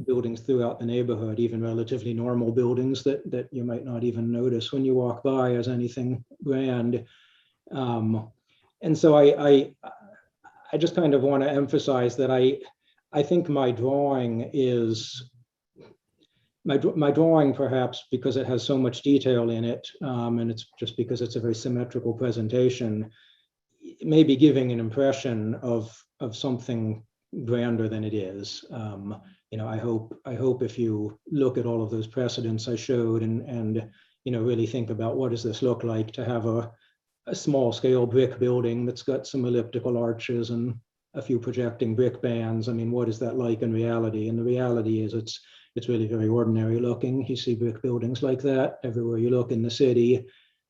S11: buildings throughout the neighborhood, even relatively normal buildings that you might not even notice when you walk by as anything grand. And so I just kind of want to emphasize that I think my drawing is my drawing, perhaps because it has so much detail in it, and it's just because it's a very symmetrical presentation, maybe giving an impression of something grander than it is. You know, I hope if you look at all of those precedents I showed and you know, really think about what does this look like to have a small scale brick building that's got some elliptical arches and a few projecting brick bands. I mean, what is that like in reality? And the reality is it's really very ordinary looking. You see brick buildings like that everywhere you look in the city.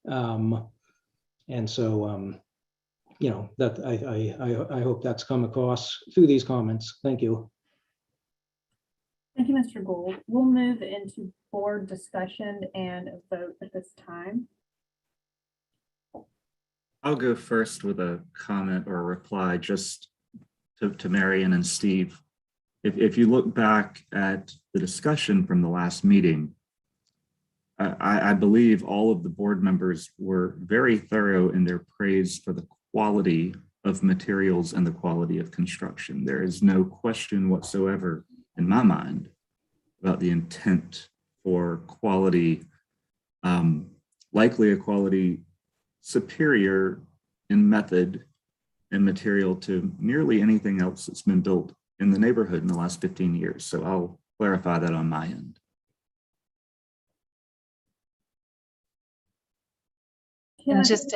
S11: And so, you know, that I hope that's come across through these comments. Thank you.
S2: Thank you, Mr. Gould. We'll move into board discussion and a vote at this time.
S8: I'll go first with a comment or a reply just to Marion and Steve. If you look back at the discussion from the last meeting, I believe all of the board members were very thorough in their praise for the quality of materials and the quality of construction. There is no question whatsoever in my mind about the intent for quality, likely a quality superior in method and material to nearly anything else that's been built in the neighborhood in the last 15 years. So I'll clarify that on my end.
S7: And just,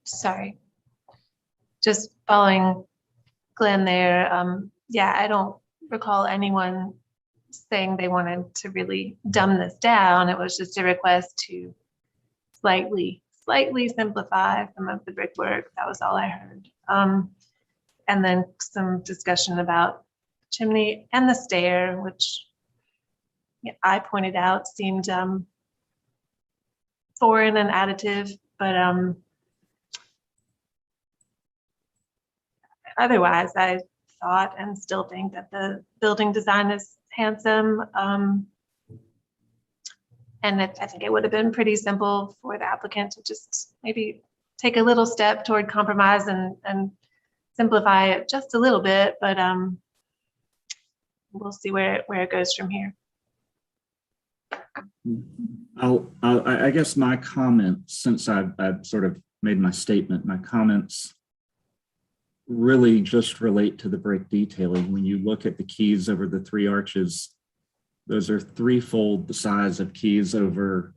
S7: sorry, just following Glenn there. Yeah, I don't recall anyone saying they wanted to really dumb this down. It was just a request to slightly simplify some of the brickwork. That was all I heard. And then some discussion about chimney and the stair, which I pointed out seemed foreign and additive, but otherwise I thought and still think that the building design is handsome. And I think it would have been pretty simple for the applicant to just maybe take a little step toward compromise and simplify it just a little bit, but we'll see where it goes from here.
S8: I guess my comments, since I've sort of made my statement, my comments really just relate to the brick detailing. When you look at the keys over the 3 arches, those are threefold the size of keys over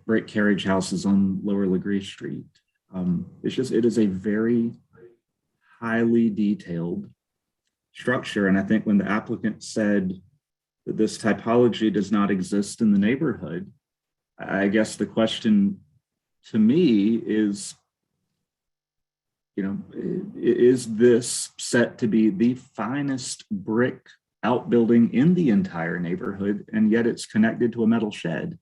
S8: brick carriage houses on Lower Legree Street. It is a very highly detailed structure. And I think when the applicant said that this typology does not exist in the neighborhood, I guess the question to me is, is this set to be the finest brick outbuilding in the entire neighborhood, and yet it's connected to a metal shed?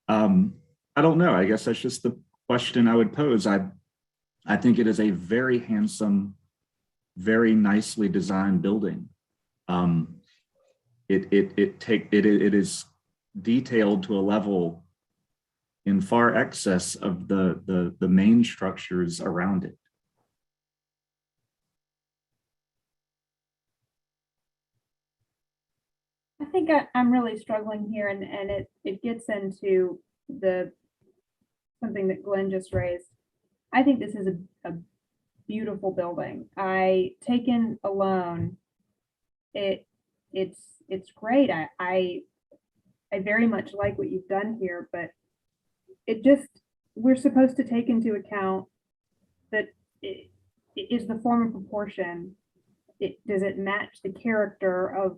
S8: I don't know. I guess that's just the question I would pose. I think it is a very handsome, very nicely designed building. It is detailed to a level in far excess of the main structures around it.
S2: I think I'm really struggling here, and it gets into something that Glenn just raised. I think this is a beautiful building. Taken alone, it's great. I very much like what you've done here, but we're supposed to take into account that it is the form and proportion. Does it match the character of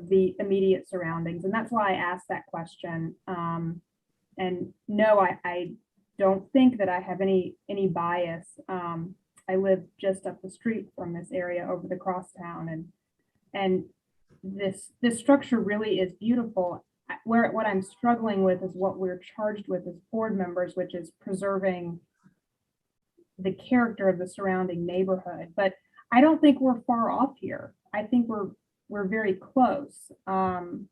S2: the immediate surroundings? And that's why I asked that question. And no, I don't think that I have any bias. I live just up the street from this area over the crosstown, and this structure really is beautiful. What I'm struggling with is what we're charged with as board members, which is preserving the character of the surrounding neighborhood. But I don't think we're far off here. I think we're very close. And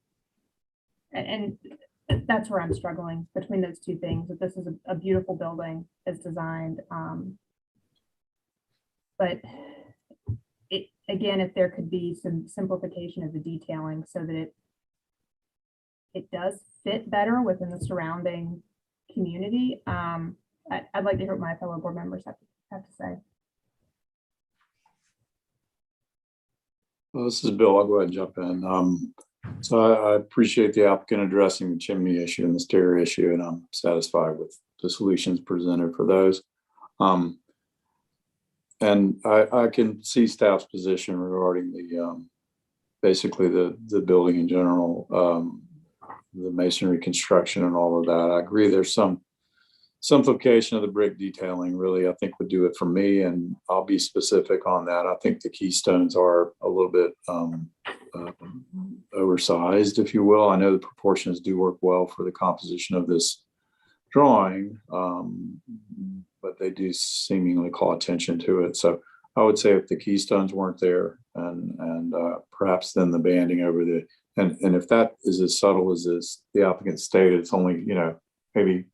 S2: that's where I'm struggling between those two things, that this is a beautiful building as designed. But again, if there could be some simplification of the detailing so that it does fit better within the surrounding community. I'd like to hear what my fellow board members have to say.
S9: Well, this is Bill. I'll go ahead and jump in. So I appreciate the applicant addressing the chimney issue and the stair issue, and I'm satisfied with the solutions presented for those. And I can see staff's position regarding the basically the building in general, the masonry construction and all of that. I agree there's some simplification of the brick detailing really, I think, would do it for me, and I'll be specific on that. I think the keystones are a little bit oversized, if you will. I know the proportions do work well for the composition of this drawing, but they do seemingly call attention to it. So I would say if the keystones weren't there, and perhaps then the banding over the, and if that is as subtle as the applicant stated, it's only, maybe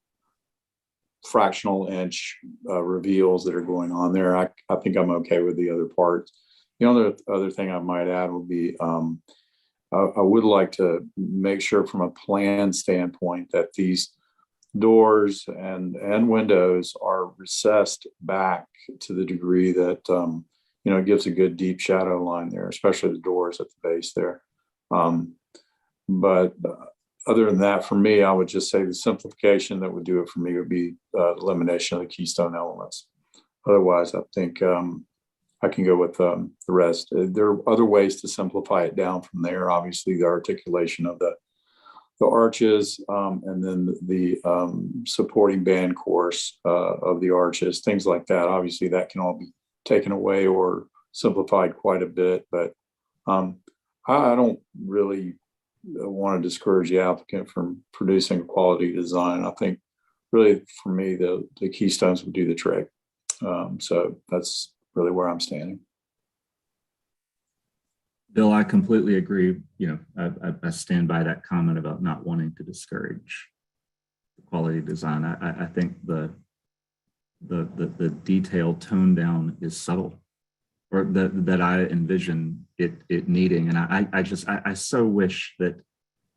S9: fractional inch reveals that are going on there. I think I'm okay with the other parts. The other thing I might add would be, I would like to make sure from a plan standpoint that these doors and windows are recessed back to the degree that it gives a good deep shadow line there, especially the doors at the base there. But other than that, for me, I would just say the simplification that would do it for me would be elimination of the keystone elements. Otherwise, I think I can go with the rest. There are other ways to simplify it down from there. Obviously, the articulation of the arches, and then the supporting band course of the arches, things like that. Obviously, that can all be taken away or simplified quite a bit. But I don't really want to discourage the applicant from producing a quality design. I think really for me, the keystones would do the trick. So that's really where I'm standing.
S8: Bill, I completely agree. You know, I stand by that comment about not wanting to discourage quality design. I think the detailed tone down is subtle, or that I envision it needing. And I so wish that,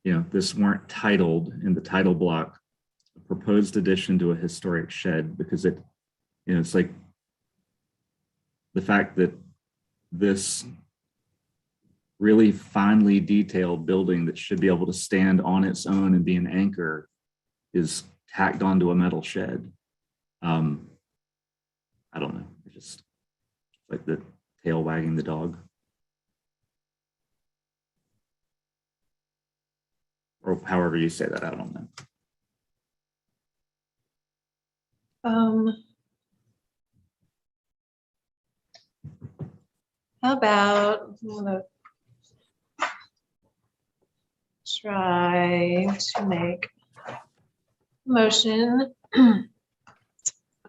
S8: you know, this weren't titled in the title block, a proposed addition to a historic shed, because it, you know, it's like the fact that this really finely detailed building that should be able to stand on its own and be an anchor is tacked onto a metal shed. I don't know. It's just like the tail wagging the dog. Or however you say that, I don't know.
S7: How about, I'm gonna try to make a motion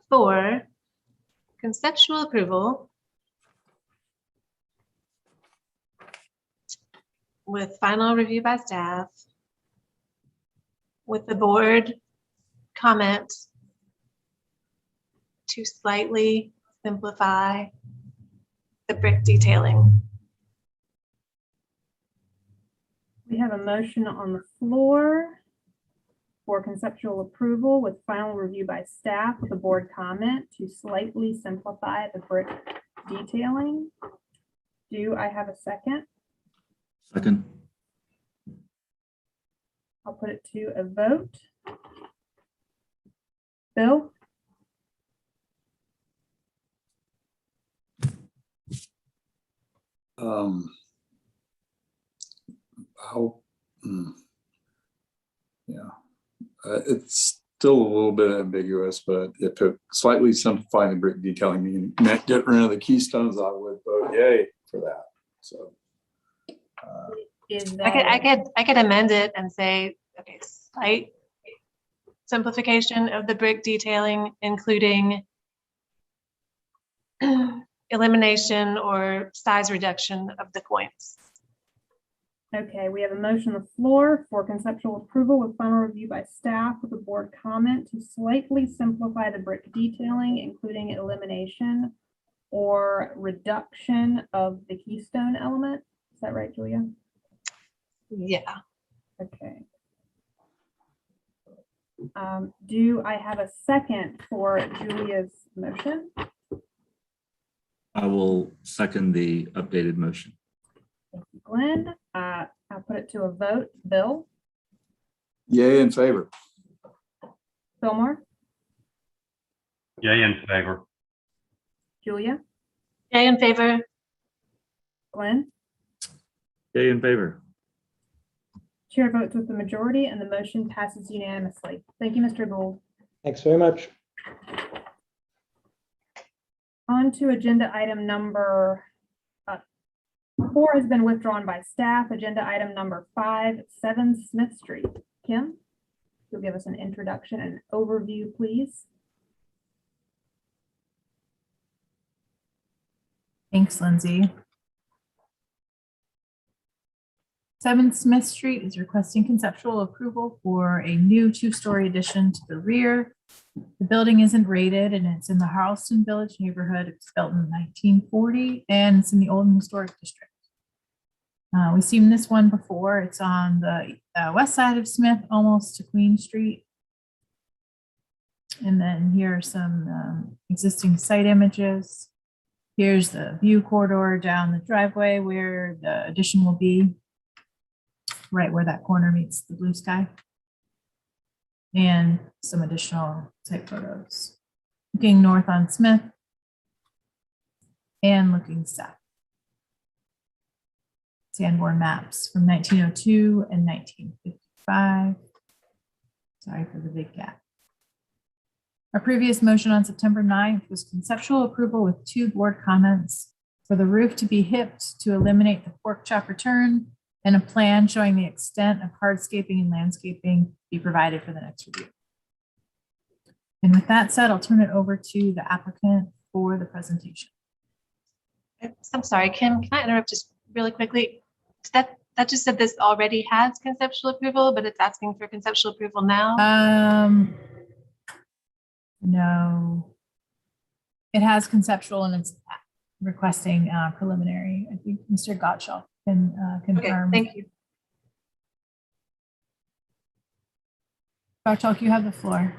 S7: for conceptual approval with final review by staff, with the board comment to slightly simplify the brick detailing.
S2: We have a motion on the floor for conceptual approval with final review by staff with a board comment to slightly simplify the brick detailing. Do I have a second?
S8: Second.
S2: I'll put it to a vote. Bill?
S9: It's still a little bit ambiguous, but if it slightly simplifying the brick detailing meant get rid of the keystones, I would vote yay for that. So
S7: I could amend it and say, okay, slight simplification of the brick detailing, including elimination or size reduction of the points.
S2: Okay, we have a motion on the floor for conceptual approval with final review by staff with a board comment to slightly simplify the brick detailing, including elimination or reduction of the keystone element. Is that right, Julia?
S7: Yeah.
S2: Okay. Do I have a second for Julia's motion?
S8: I will second the updated motion.
S2: Thank you, Glenn. I'll put it to a vote. Bill?
S9: yay in favor.
S2: Fillmore?
S10: Yay in favor.
S2: Julia?
S7: Yay in favor.
S2: Glenn?
S8: Yay in favor.
S2: Chair votes with the majority and the motion passes unanimously. Thank you, Mr. Gould.
S11: Thanks very much.
S2: On to agenda item number 4 has been withdrawn by staff. Agenda item number 5, 7 Smith Street. Kim, you'll give us an introduction and overview, please.
S1: Thanks, Lindsay. 7 Smith Street is requesting conceptual approval for a new 2-story addition to the rear. The building isn't rated and it's in the Charleston Village neighborhood. It was built in 1940 and it's in the Old Historic District. We've seen this one before. It's on the west side of Smith, almost to Queen Street. And then here are some existing site images. Here's the view corridor down the driveway where the addition will be, right where that corner meets the blue sky. And some additional site photos. Looking north on Smith and looking south. Sanborn maps from 1902 and 1955. Sorry for the big gap. Our previous motion on September 9th was conceptual approval with 2 board comments for the roof to be hipped to eliminate the pork chop return and a plan showing the extent of hardscaping and landscaping be provided for the next review. And with that said, I'll turn it over to the applicant for the presentation.
S7: I'm sorry, Kim, can I interrupt just really quickly, that just said this already has conceptual approval, but it's asking for conceptual approval now.
S1: No. It has conceptual and it's requesting preliminary. I think Mr. Gottschalk can
S7: Okay,
S1: confirm.
S7: thank you.
S1: Gottschalk, you have the floor.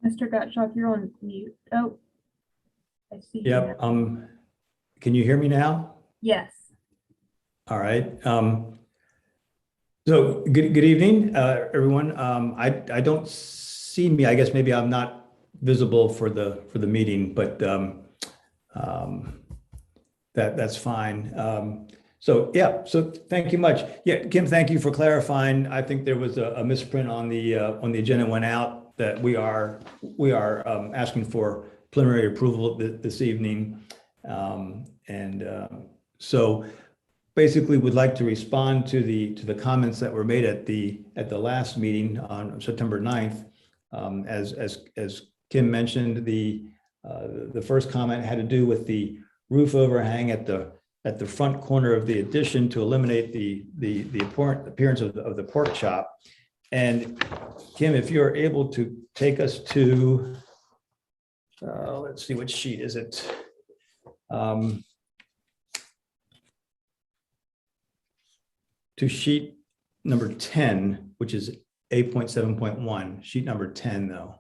S2: Mr. Gottschalk, you're on mute. Oh, I see. you
S15: Yep.
S2: now.
S15: Can you hear me now?
S2: Yes.
S15: All right. So good evening, everyone. I don't see me. I guess maybe I'm not visible for the meeting, but that's fine. So yeah. So thank you much. Yeah, Kim. Thank you for clarifying. I think there was a misprint on the agenda went out that we are asking for preliminary approval this evening, so. Basically, would like to respond to the comments that were made at the last meeting on September 9th. As Kim mentioned, the first comment had to do with the roof overhang at the front corner of the addition to eliminate the appearance of the pork chop. And Kim, if you're able to take us to, let's see, which sheet is it? To sheet number 10, which is 8.7.1, sheet number 10 though.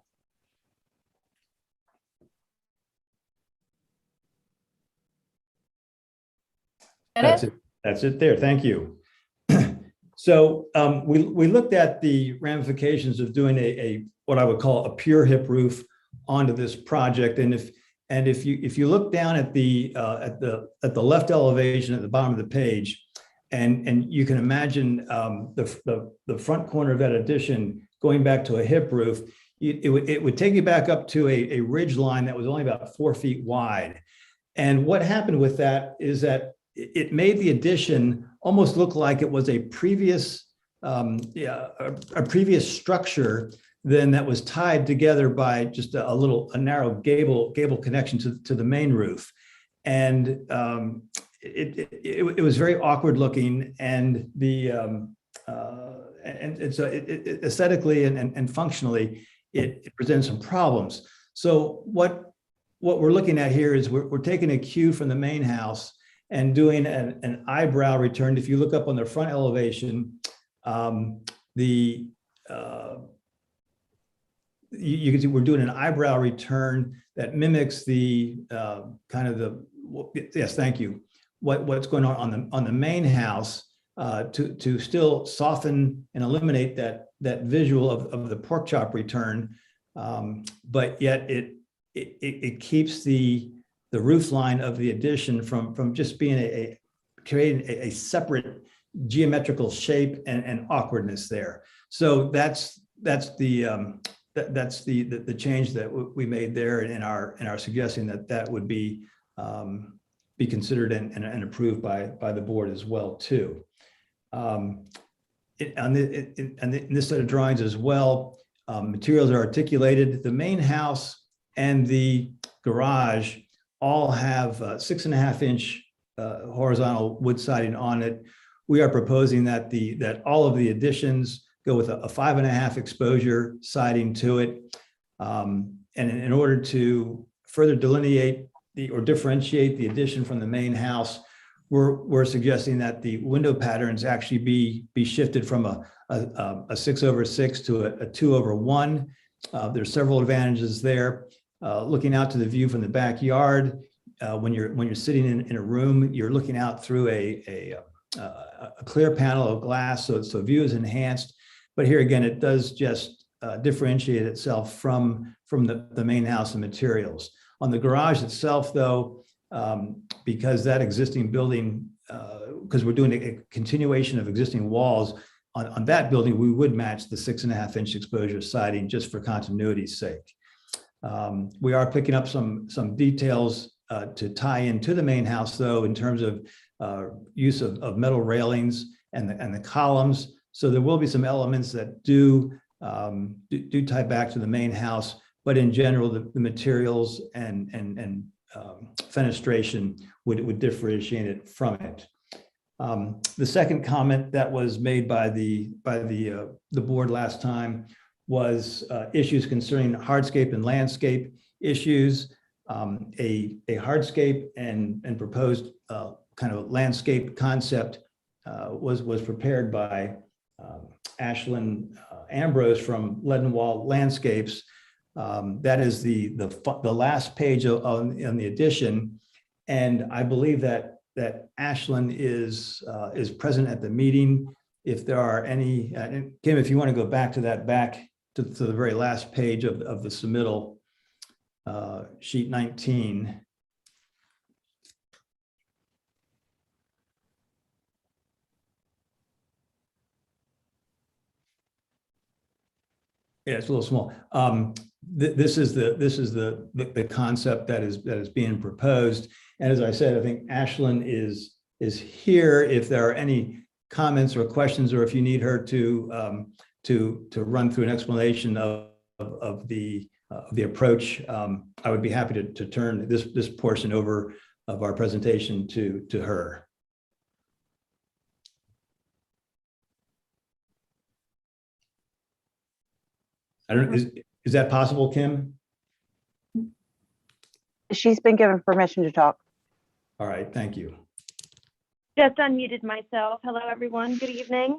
S15: That's it. That's it there. Thank you. So we looked at the ramifications of doing a what I would call a pure hip roof onto this project. And if you look down at the left elevation at the bottom of the page, and you can imagine the front corner of that addition going back to a hip roof, it would take you back up to a ridge line that was only about 4 feet wide. And what happened with that is that it made the addition almost look like it was a previous structure then that was tied together by just a narrow gable connection to the main roof. And it was very awkward looking, and so aesthetically and functionally it presents some problems. So what we're looking at here is we're taking a cue from the main house and doing an eyebrow return. If you look up on the front elevation, you can see we're doing an eyebrow return that mimics the yes, thank you. What's going on the main house to still soften and eliminate that visual of the pork chop return, but yet it keeps the roof line of the addition from just being creating a separate geometrical shape and awkwardness there. So that's the change that we made there in our suggesting that would be considered and approved by the board as well too. In this set of drawings as well, materials are articulated. The main house and the garage all have 6.5 inch horizontal wood siding on it. We are proposing that all of the additions go with a 5.5 exposure siding to it. And in order to further delineate or differentiate the addition from the main house, we're suggesting that the window patterns actually be shifted from a 6/6 to a 2/1. There's several advantages there. Looking out to the view from the backyard, when you're sitting in a room, you're looking out through a clear panel of glass, so view is enhanced. But here again, it does just differentiate itself from the main house and materials. On the garage itself, though, because that existing building, because we're doing a continuation of existing walls on that building, we would match the 6.5 inch exposure siding just for continuity's sake. We are picking up some details to tie into the main house, though, in terms of use of metal railings and the columns. So there will be some elements that do do tie back to the main house, but in general, the materials and fenestration would differentiate it from it. The second comment that was made by the board last time was issues concerning hardscape and landscape issues. A hardscape and proposed kind of landscape concept was prepared by Ashlyn Ambrose from Leadenwall Landscapes. That is the last page on the edition, and I believe that Ashlyn is present at the meeting. If there are any, Kim, if you want to go back to the very last page of the submittal, sheet 19. Yeah, it's a little small. This is the concept that is being proposed. And as I said, I think Ashlyn is here if there are any comments or questions, or if you need her to run through an explanation of the approach. I would be happy to turn this portion over of our presentation to her. I don't, is that possible, Kim?
S13: She's been given permission to talk.
S15: All right, thank you.
S16: Just unmuted myself. Hello, everyone. Good evening.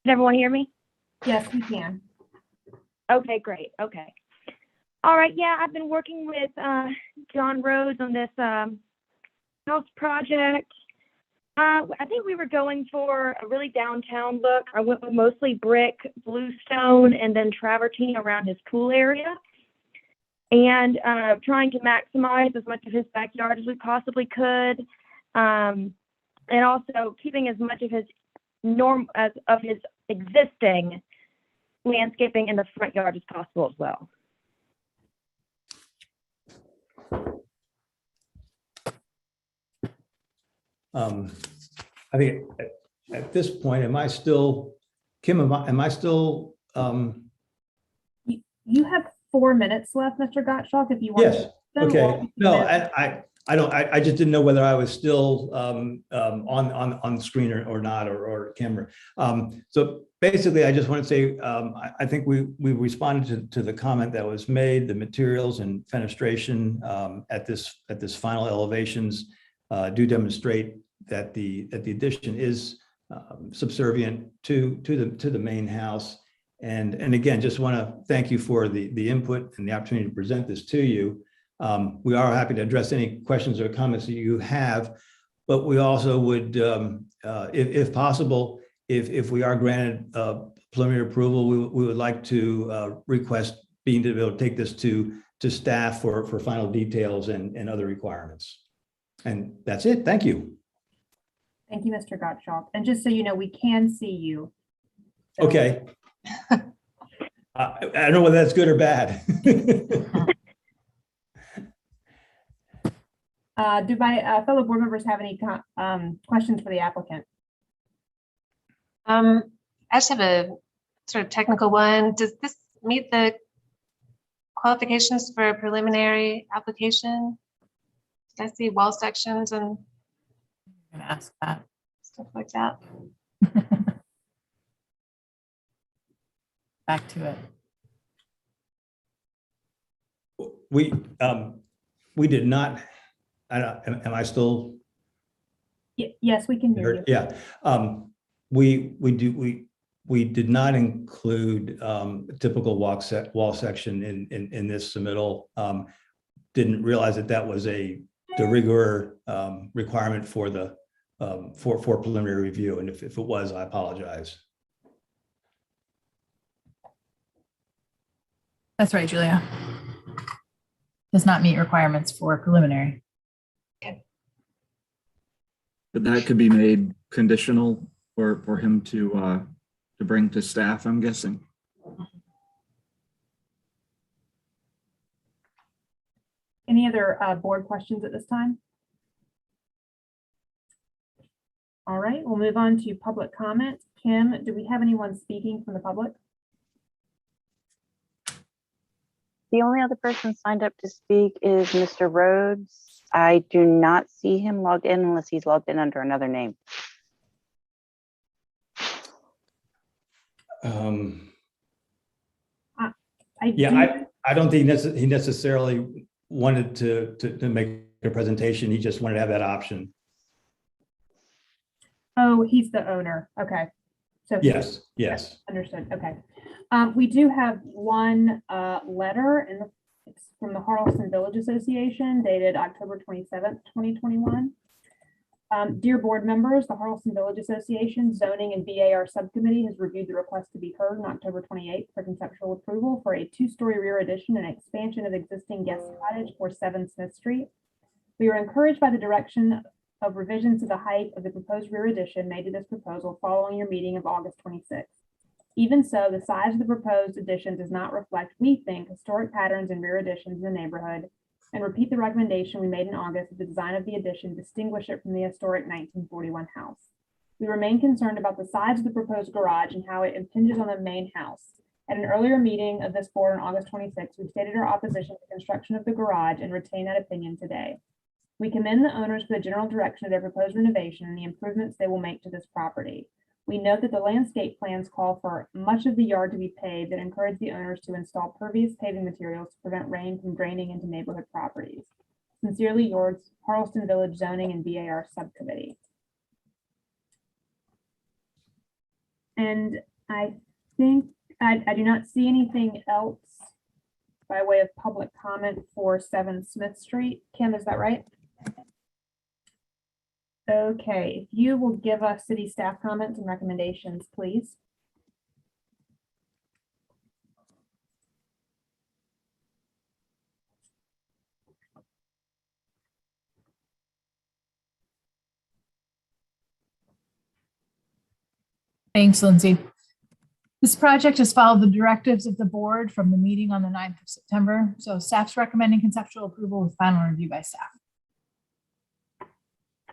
S16: Can everyone hear me?
S2: Yes, we can.
S16: Okay, great. Okay. All right. Yeah, I've been working with John Rhodes on this house project. I think we were going for a really downtown look. I went with mostly brick, bluestone, and then travertine around his pool area. And trying to maximize as much of his backyard as we possibly could. And also keeping as much of his his existing landscaping in the front yard as possible as well.
S15: I think at this point, am I still, Kim, am I still?
S2: You have 4 minutes left, Mr. Gottschalk, if you want.
S15: Yes, okay. No, I don't, I just didn't know whether I was still on the screen or not, or camera. So basically, I just want to say, I think we responded to the comment that was made. The materials and fenestration at this final elevations do demonstrate that the addition is subservient to the main house. And again, just want to thank you for the input and the opportunity to present this to you. We are happy to address any questions or comments that you have, but we also would, if possible, if we are granted preliminary approval, we would like to request being to be able to take this to staff for final details and other requirements. And that's it. Thank you.
S2: Thank you, Mr. Gottschalk. And just so you know, we can see you. So.
S15: Okay. I don't know whether that's good or bad.
S2: Do my fellow board members have any questions for the applicant?
S7: I just have a sort of technical one. Does this meet the qualifications for a preliminary application? Did I see wall sections and
S1: I'm gonna ask that.
S7: Stuff like that.
S1: Back to it.
S15: We did not. Am I still?
S2: Yes, we can hear you.
S15: Yeah. We did not include typical wall section in this submittal. Didn't realize that was a de rigueur requirement for the for preliminary review, and if it was, I apologize.
S1: That's right, Julia. Does not meet requirements for preliminary.
S8: But that could be made conditional for him to bring to staff, I'm guessing.
S2: Any other board questions at this time? All right, we'll move on to public comment. Kim, do we have anyone speaking from the public?
S13: The only other person signed up to speak is Mr. Rhodes. I do not see him logged in unless he's logged in under another name.
S15: I don't think he necessarily wanted to make a presentation. He just wanted to have that option.
S2: Oh, he's the owner. Okay. So
S15: Yes.
S2: Understood. Okay. We do have one letter it's from the Charleston Village Association dated October 27th, 2021. Dear board members, the Charleston Village Association Zoning and BAR Subcommittee has reviewed the request to be heard on October 28th for conceptual approval for a 2-story rear addition and expansion of existing guest cottage for 7 Smith Street. We are encouraged by the direction of revisions to the height of the proposed rear addition made to this proposal following your meeting of August 26th. Even so, the size of the proposed addition does not reflect, we think, historic patterns in rear additions in the neighborhood, and repeat the recommendation we made in August that the design of the addition distinguish it from the historic 1941 house. We remain concerned about the size of the proposed garage and how it impinges on the main house. At an earlier meeting of this board on August 26th, we stated our opposition to construction of the garage and retain that opinion today. We commend the owners for the general direction of their proposed renovation and the improvements they will make to this property. We note that the landscape plans call for much of the yard to be paved and encourage the owners to install pervious paving materials to prevent rain from draining into neighborhood properties. Sincerely yours, Charleston Village Zoning and BAR Subcommittee. And I think I do not see anything else by way of public comment for 7 Smith Street. Kim, is that right? Okay, if you will give us city staff comments and recommendations, please.
S1: Thanks, Lindsay. This project has followed the directives of the board from the meeting on the 9th of September. So staff's recommending conceptual approval with final review by staff.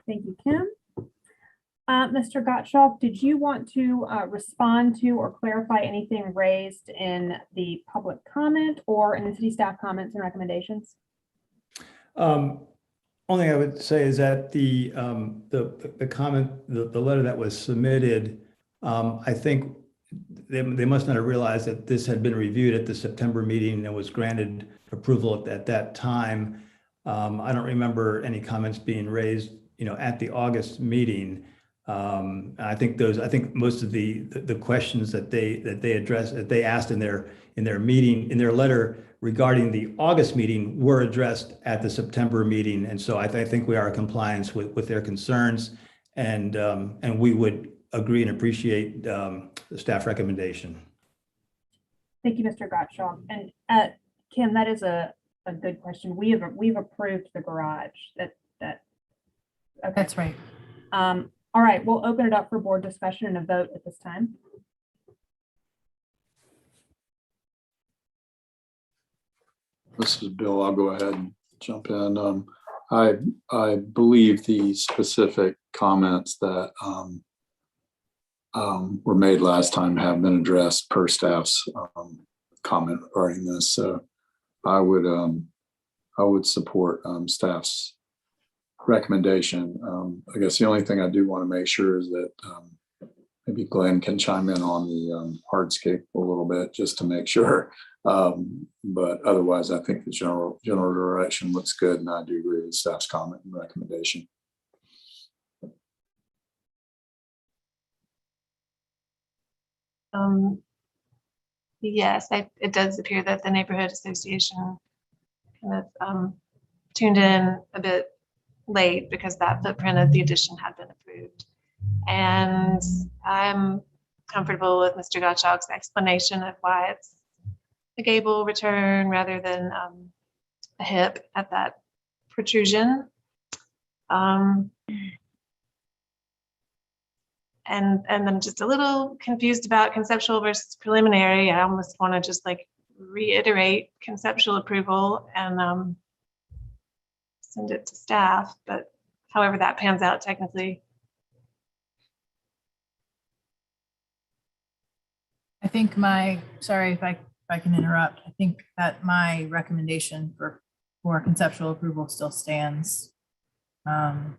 S2: Thank you, Kim. Mr. Gottschalk, did you want to respond to or clarify anything raised in the public comment or in the city staff comments and recommendations?
S15: Only thing I would say is that the comment, the letter that was submitted, I think they must not have realized that this had been reviewed at the September meeting and was granted approval at that time. I don't remember any comments being raised, at the August meeting. I think most of the questions that they addressed, that they asked in their meeting, in their letter regarding the August meeting, were addressed at the September meeting. And so I think we are in compliance with their concerns, and we would agree and appreciate the staff recommendation.
S2: Thank you, Mr. Gottschalk. And Kim, that is a good question. We've approved the garage. Okay.
S1: That's right.
S2: All right, we'll open it up for board discussion and a vote at this time.
S9: This is Bill. I'll go ahead and jump in. I believe the specific comments that were made last time have been addressed per staff's comment regarding this. So I would support staff's recommendation. I guess the only thing I do want to make sure is that maybe Glenn can chime in on the hardscape a little bit just to make sure. But otherwise, I think the general direction looks good, and I do agree with staff's comment and recommendation.
S7: Yes, it does appear that the neighborhood association kind of tuned in a bit late because that footprint of the addition had been approved. And I'm comfortable with Mr. Gottschalk's explanation of why it's a gable return rather than a hip at that protrusion. And I'm just a little confused about conceptual versus preliminary. I almost want to just like reiterate conceptual approval and send it to staff, but however that pans out technically.
S1: I think sorry if I can interrupt. I think that my recommendation for conceptual approval still stands. And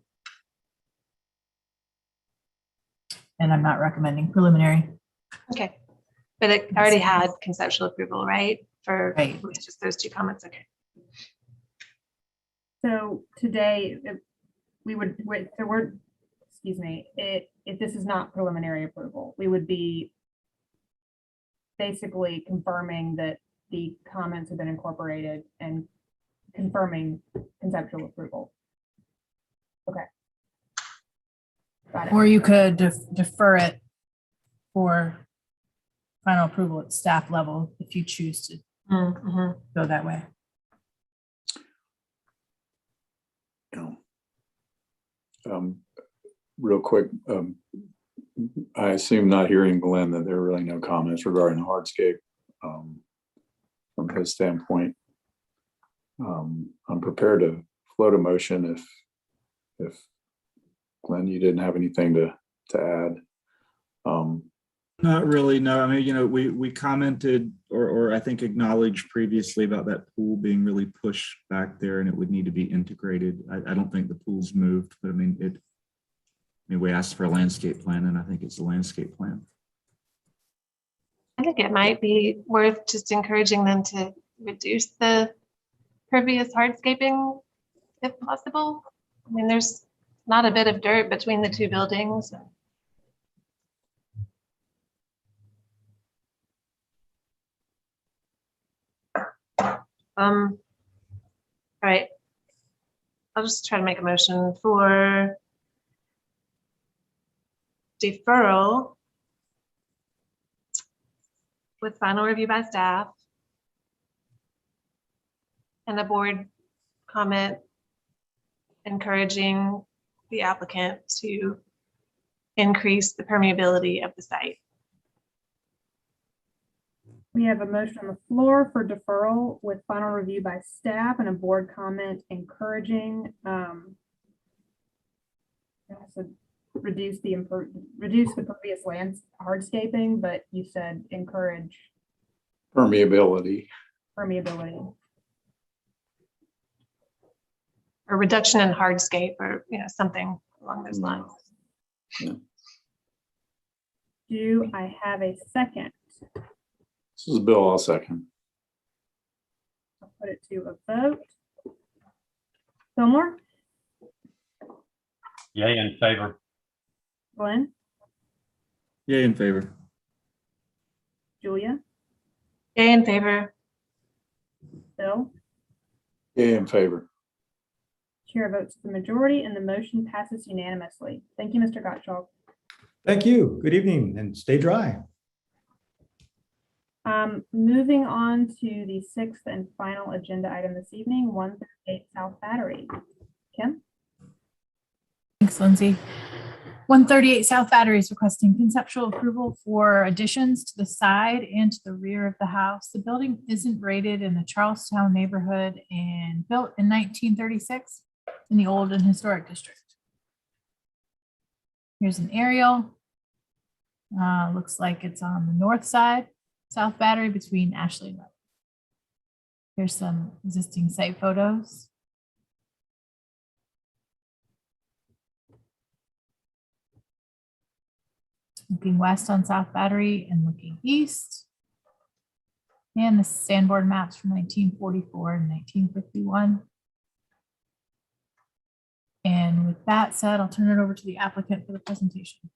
S1: I'm not recommending preliminary.
S7: Okay. But it already had conceptual approval, right? For
S1: Right.
S7: just those two comments. Okay.
S2: So today, excuse me, if this is not preliminary approval, we would be basically confirming that the comments have been incorporated and confirming conceptual approval. Okay. Got it.
S1: Or you could defer it for final approval at staff level if you choose to go that way.
S9: Real quick, I assume not hearing Glenn that there are really no comments regarding the hardscape from his standpoint. I'm prepared to float a motion if Glenn, you didn't have anything to add.
S8: Not really, no. I mean, we commented or I think acknowledged previously about that pool being really pushed back there and it would need to be integrated. I don't think the pool's moved, but I mean, we asked for a landscape plan and I think it's a landscape plan.
S7: I think it might be worth just encouraging them to reduce the pervious hardscaping if possible. I mean, there's not a bit of dirt between the two buildings. All right. I'll just try to make a motion for deferral with final review by staff and a board comment encouraging the applicant to increase the permeability of the site.
S2: We have a motion on the floor for deferral with final review by staff and a board comment encouraging reduce the pervious lands hardscaping, but you said encourage
S9: Permeability.
S7: Or reduction in hardscape or something along those lines.
S9: Yeah.
S2: Do I have a second?
S9: This is Bill, I'll second.
S2: I'll put it to a vote. Fillmore,
S10: Yay in favor.
S2: Glenn,
S8: Yay in favor.
S2: Julia,
S7: Yay in favor.
S2: Bill.
S9: Yay in favor.
S2: Chair votes the majority and the motion passes unanimously. Thank you, Mr. Gottschalk.
S15: Thank you. Good evening and stay dry.
S2: Moving on to the sixth and final agenda item this evening, 138 South Battery. Kim?
S1: Thanks, Lindsay. 138 South Battery is requesting conceptual approval for additions to the side and to the rear of the house. The building isn't rated in the Charlestown neighborhood and built in 1936 in the old and historic district. Here's an aerial. Looks like it's on the north side, South Battery between Ashley and Road. Here's some existing site photos. Looking west on South Battery and looking east. And the sandboard maps from 1944 and 1951. And with that said, I'll turn it over to the applicant for the presentation.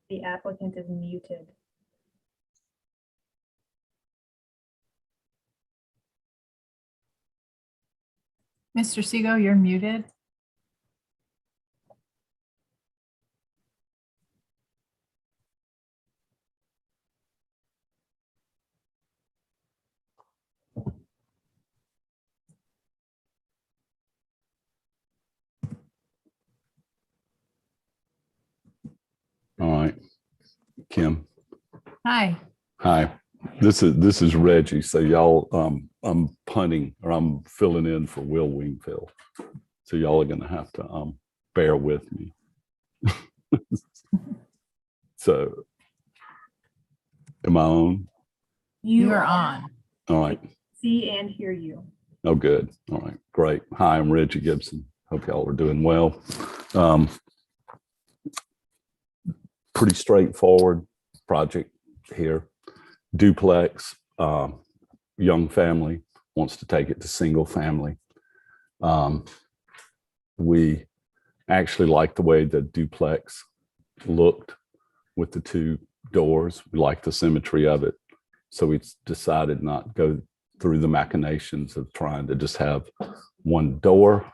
S2: The applicant is muted.
S1: Mr. Sego, you're muted.
S17: All right. Kim.
S1: Hi.
S17: Hi. This is Reggie. So y'all, I'm punting or I'm filling in for Will Wingfield. So y'all are gonna have to bear with me. So, am I on?
S1: You are on.
S17: All right.
S2: See and hear you.
S17: Oh, good. All right. Great. Hi, I'm Reggie Gibson. Hope y'all are doing well. Pretty straightforward project here. Duplex, young family wants to take it to single family. We actually like the way the duplex looked with the two doors. We like the symmetry of it. So we decided not to go through the machinations of trying to just have one door.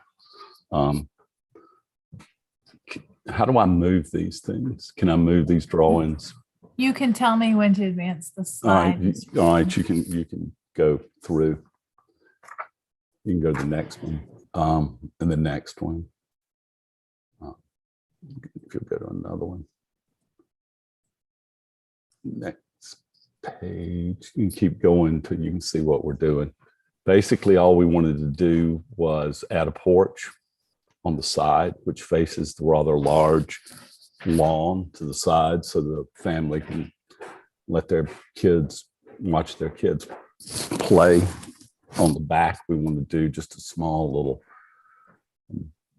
S17: How do I move these things? Can I move these drawings?
S1: You can tell me when to advance the slide.
S17: All right, you can go through. You can go to the next one, and the next one. If you'll go to another one. Next page. You can keep going until you can see what we're doing. Basically, all we wanted to do was add a porch on the side, which faces the rather large lawn to the side, so the family can let their kids watch their kids play. On the back, we want to do just a small little,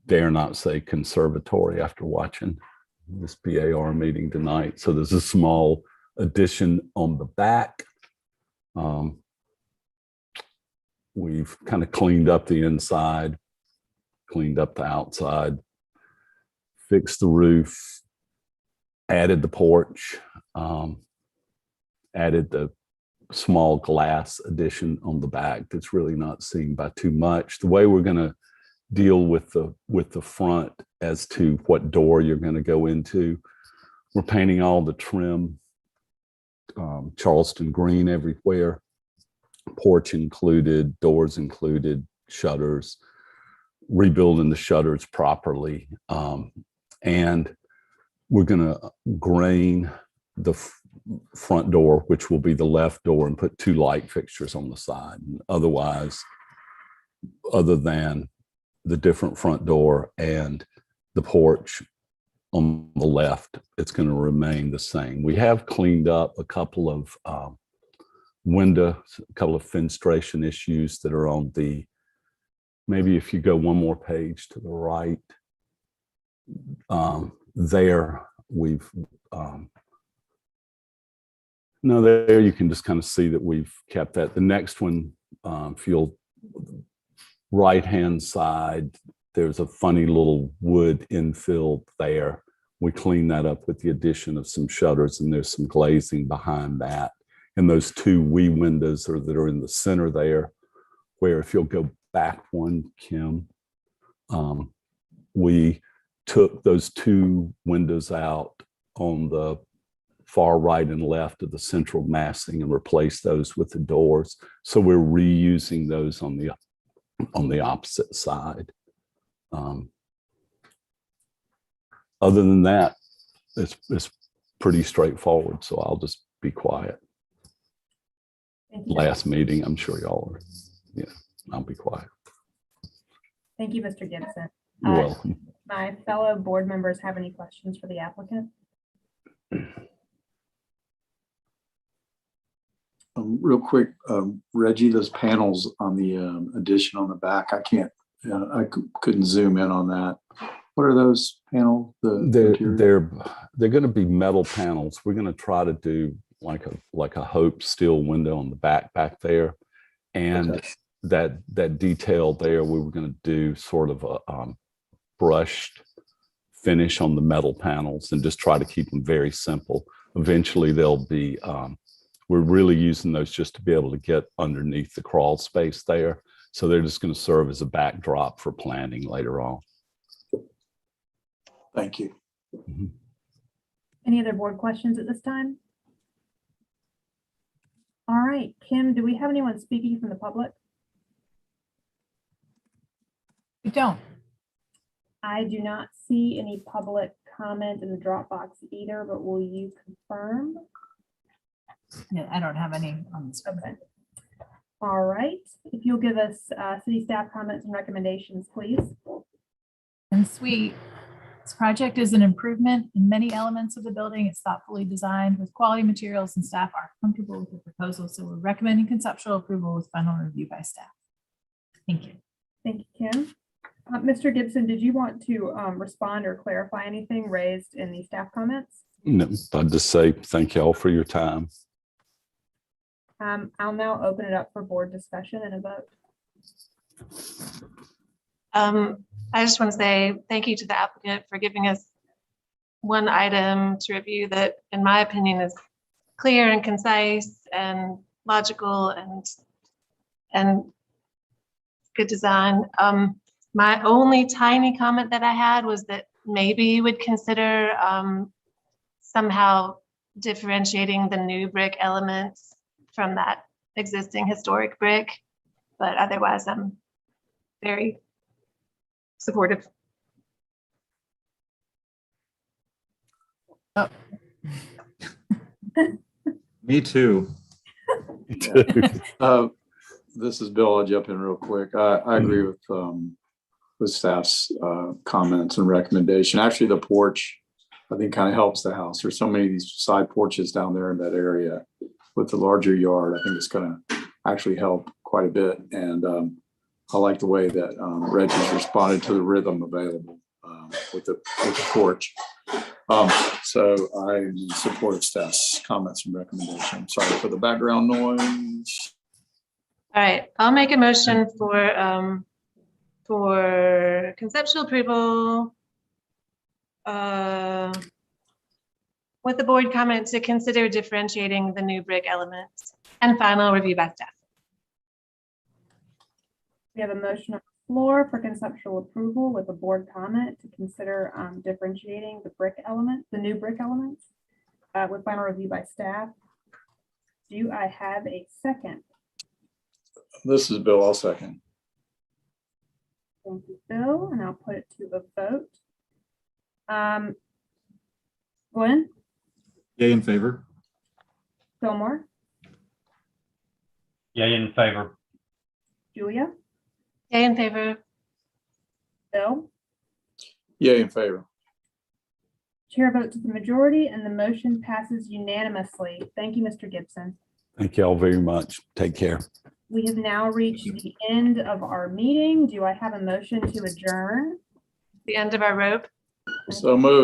S17: dare not say conservatory after watching this BAR meeting tonight. So there's a small addition on the back. We've kind of cleaned up the inside, cleaned up the outside, fixed the roof, added the porch, added the small glass addition on the back that's really not seen by too much. The way we're going to deal with the front as to what door you're going to go into, we're painting all the trim Charleston green everywhere, porch included, doors included, shutters, rebuilding the shutters properly, and we're going to grain the front door, which will be the left door, and put two light fixtures on the side. Otherwise, other than the different front door and the porch on the left, it's going to remain the same. We have cleaned up a couple of windows, a couple of fenestration issues that are on the, maybe if you go one more page to the right, there we've, no, there you can just kind of see that we've kept that. The next one, if you'll, right-hand side, there's a funny little wood infill there. We cleaned that up with the addition of some shutters, and there's some glazing behind that. And those two wee windows that are in the center there, where if you'll go back one, Kim, we took those two windows out on the far right and left of the central massing and replaced those with the doors. So we're reusing those on the opposite side. Other than that, it's pretty straightforward. So I'll just be quiet. Last meeting, I'm sure y'all are, yeah, I'll be quiet.
S2: Thank you, Mr. Gibson.
S17: You're welcome.
S2: My fellow board members have any questions for the applicant?
S9: Real quick, Reggie, those panels on the addition on the back, I can't, couldn't zoom in on that. What are those panels?
S17: They're going to be metal panels. We're going to try to do like a Hope steel window on the back there, and okay. that detail there, we were going to do sort of a brushed finish on the metal panels and just try to keep them very simple. Eventually, they'll be. We're really using those just to be able to get underneath the crawl space there. So they're just going to serve as a backdrop for planning later on.
S9: Thank you.
S17: Mm-hmm.
S2: Any other board questions at this time? All right, Kim, do we have anyone speaking from the public?
S1: We don't.
S2: I do not see any public comment in the Dropbox either, but will you confirm?
S1: Yeah, I don't have any on this.
S2: Okay. All right. If you'll give us city staff comments and recommendations, please.
S1: And sweet. This project is an improvement in many elements of the building. It's thoughtfully designed with quality materials, and staff are comfortable with the proposal. So we're recommending conceptual approval with final review by staff. Thank you.
S2: Thank you, Kim. Mr. Gibson, did you want to respond or clarify anything raised in the staff comments?
S17: No, I'd just say thank you all for your time.
S2: I'll now open it up for board discussion and a vote.
S7: I just want to say thank you to the applicant for giving us one item to review that, in my opinion, is clear and concise and logical and good design. My only tiny comment that I had was that maybe you would consider somehow differentiating the new brick elements from that existing historic brick, but otherwise I'm very supportive.
S1: Oh.
S8: Me too.
S9: This is Bill. I'll jump in real quick. I agree with staff's comments and recommendation. Actually, the porch, I think, kind of helps the house. There's so many of these side porches down there in that area. With the larger yard, I think it's going to actually help quite a bit. And I like the way that Reggie's responded to the rhythm available with the porch. So I support staff's comments and recommendations. Sorry for the background noise.
S7: All right, I'll make a motion for conceptual approval with the board comment to consider differentiating the new brick elements and final review by staff.
S2: We have a motion on the floor for conceptual approval with a board comment to consider differentiating the brick element, the new brick elements with final review by staff. Do I have a second?
S9: This is Bill. I'll second.
S2: Thank you, Bill, and I'll put it to a vote. Glenn?
S8: Yay in favor.
S2: Fillmore?
S10: Yay in favor.
S2: Julia?
S7: Yay in favor.
S2: Bill?
S9: Yay in favor.
S2: Chair votes to the majority and the motion passes unanimously. Thank you, Mr. Gibson.
S17: Thank you all very much. Take care.
S2: We have now reached the end of our meeting. Do I have a motion to adjourn?
S7: The end of our rope.
S9: So moved.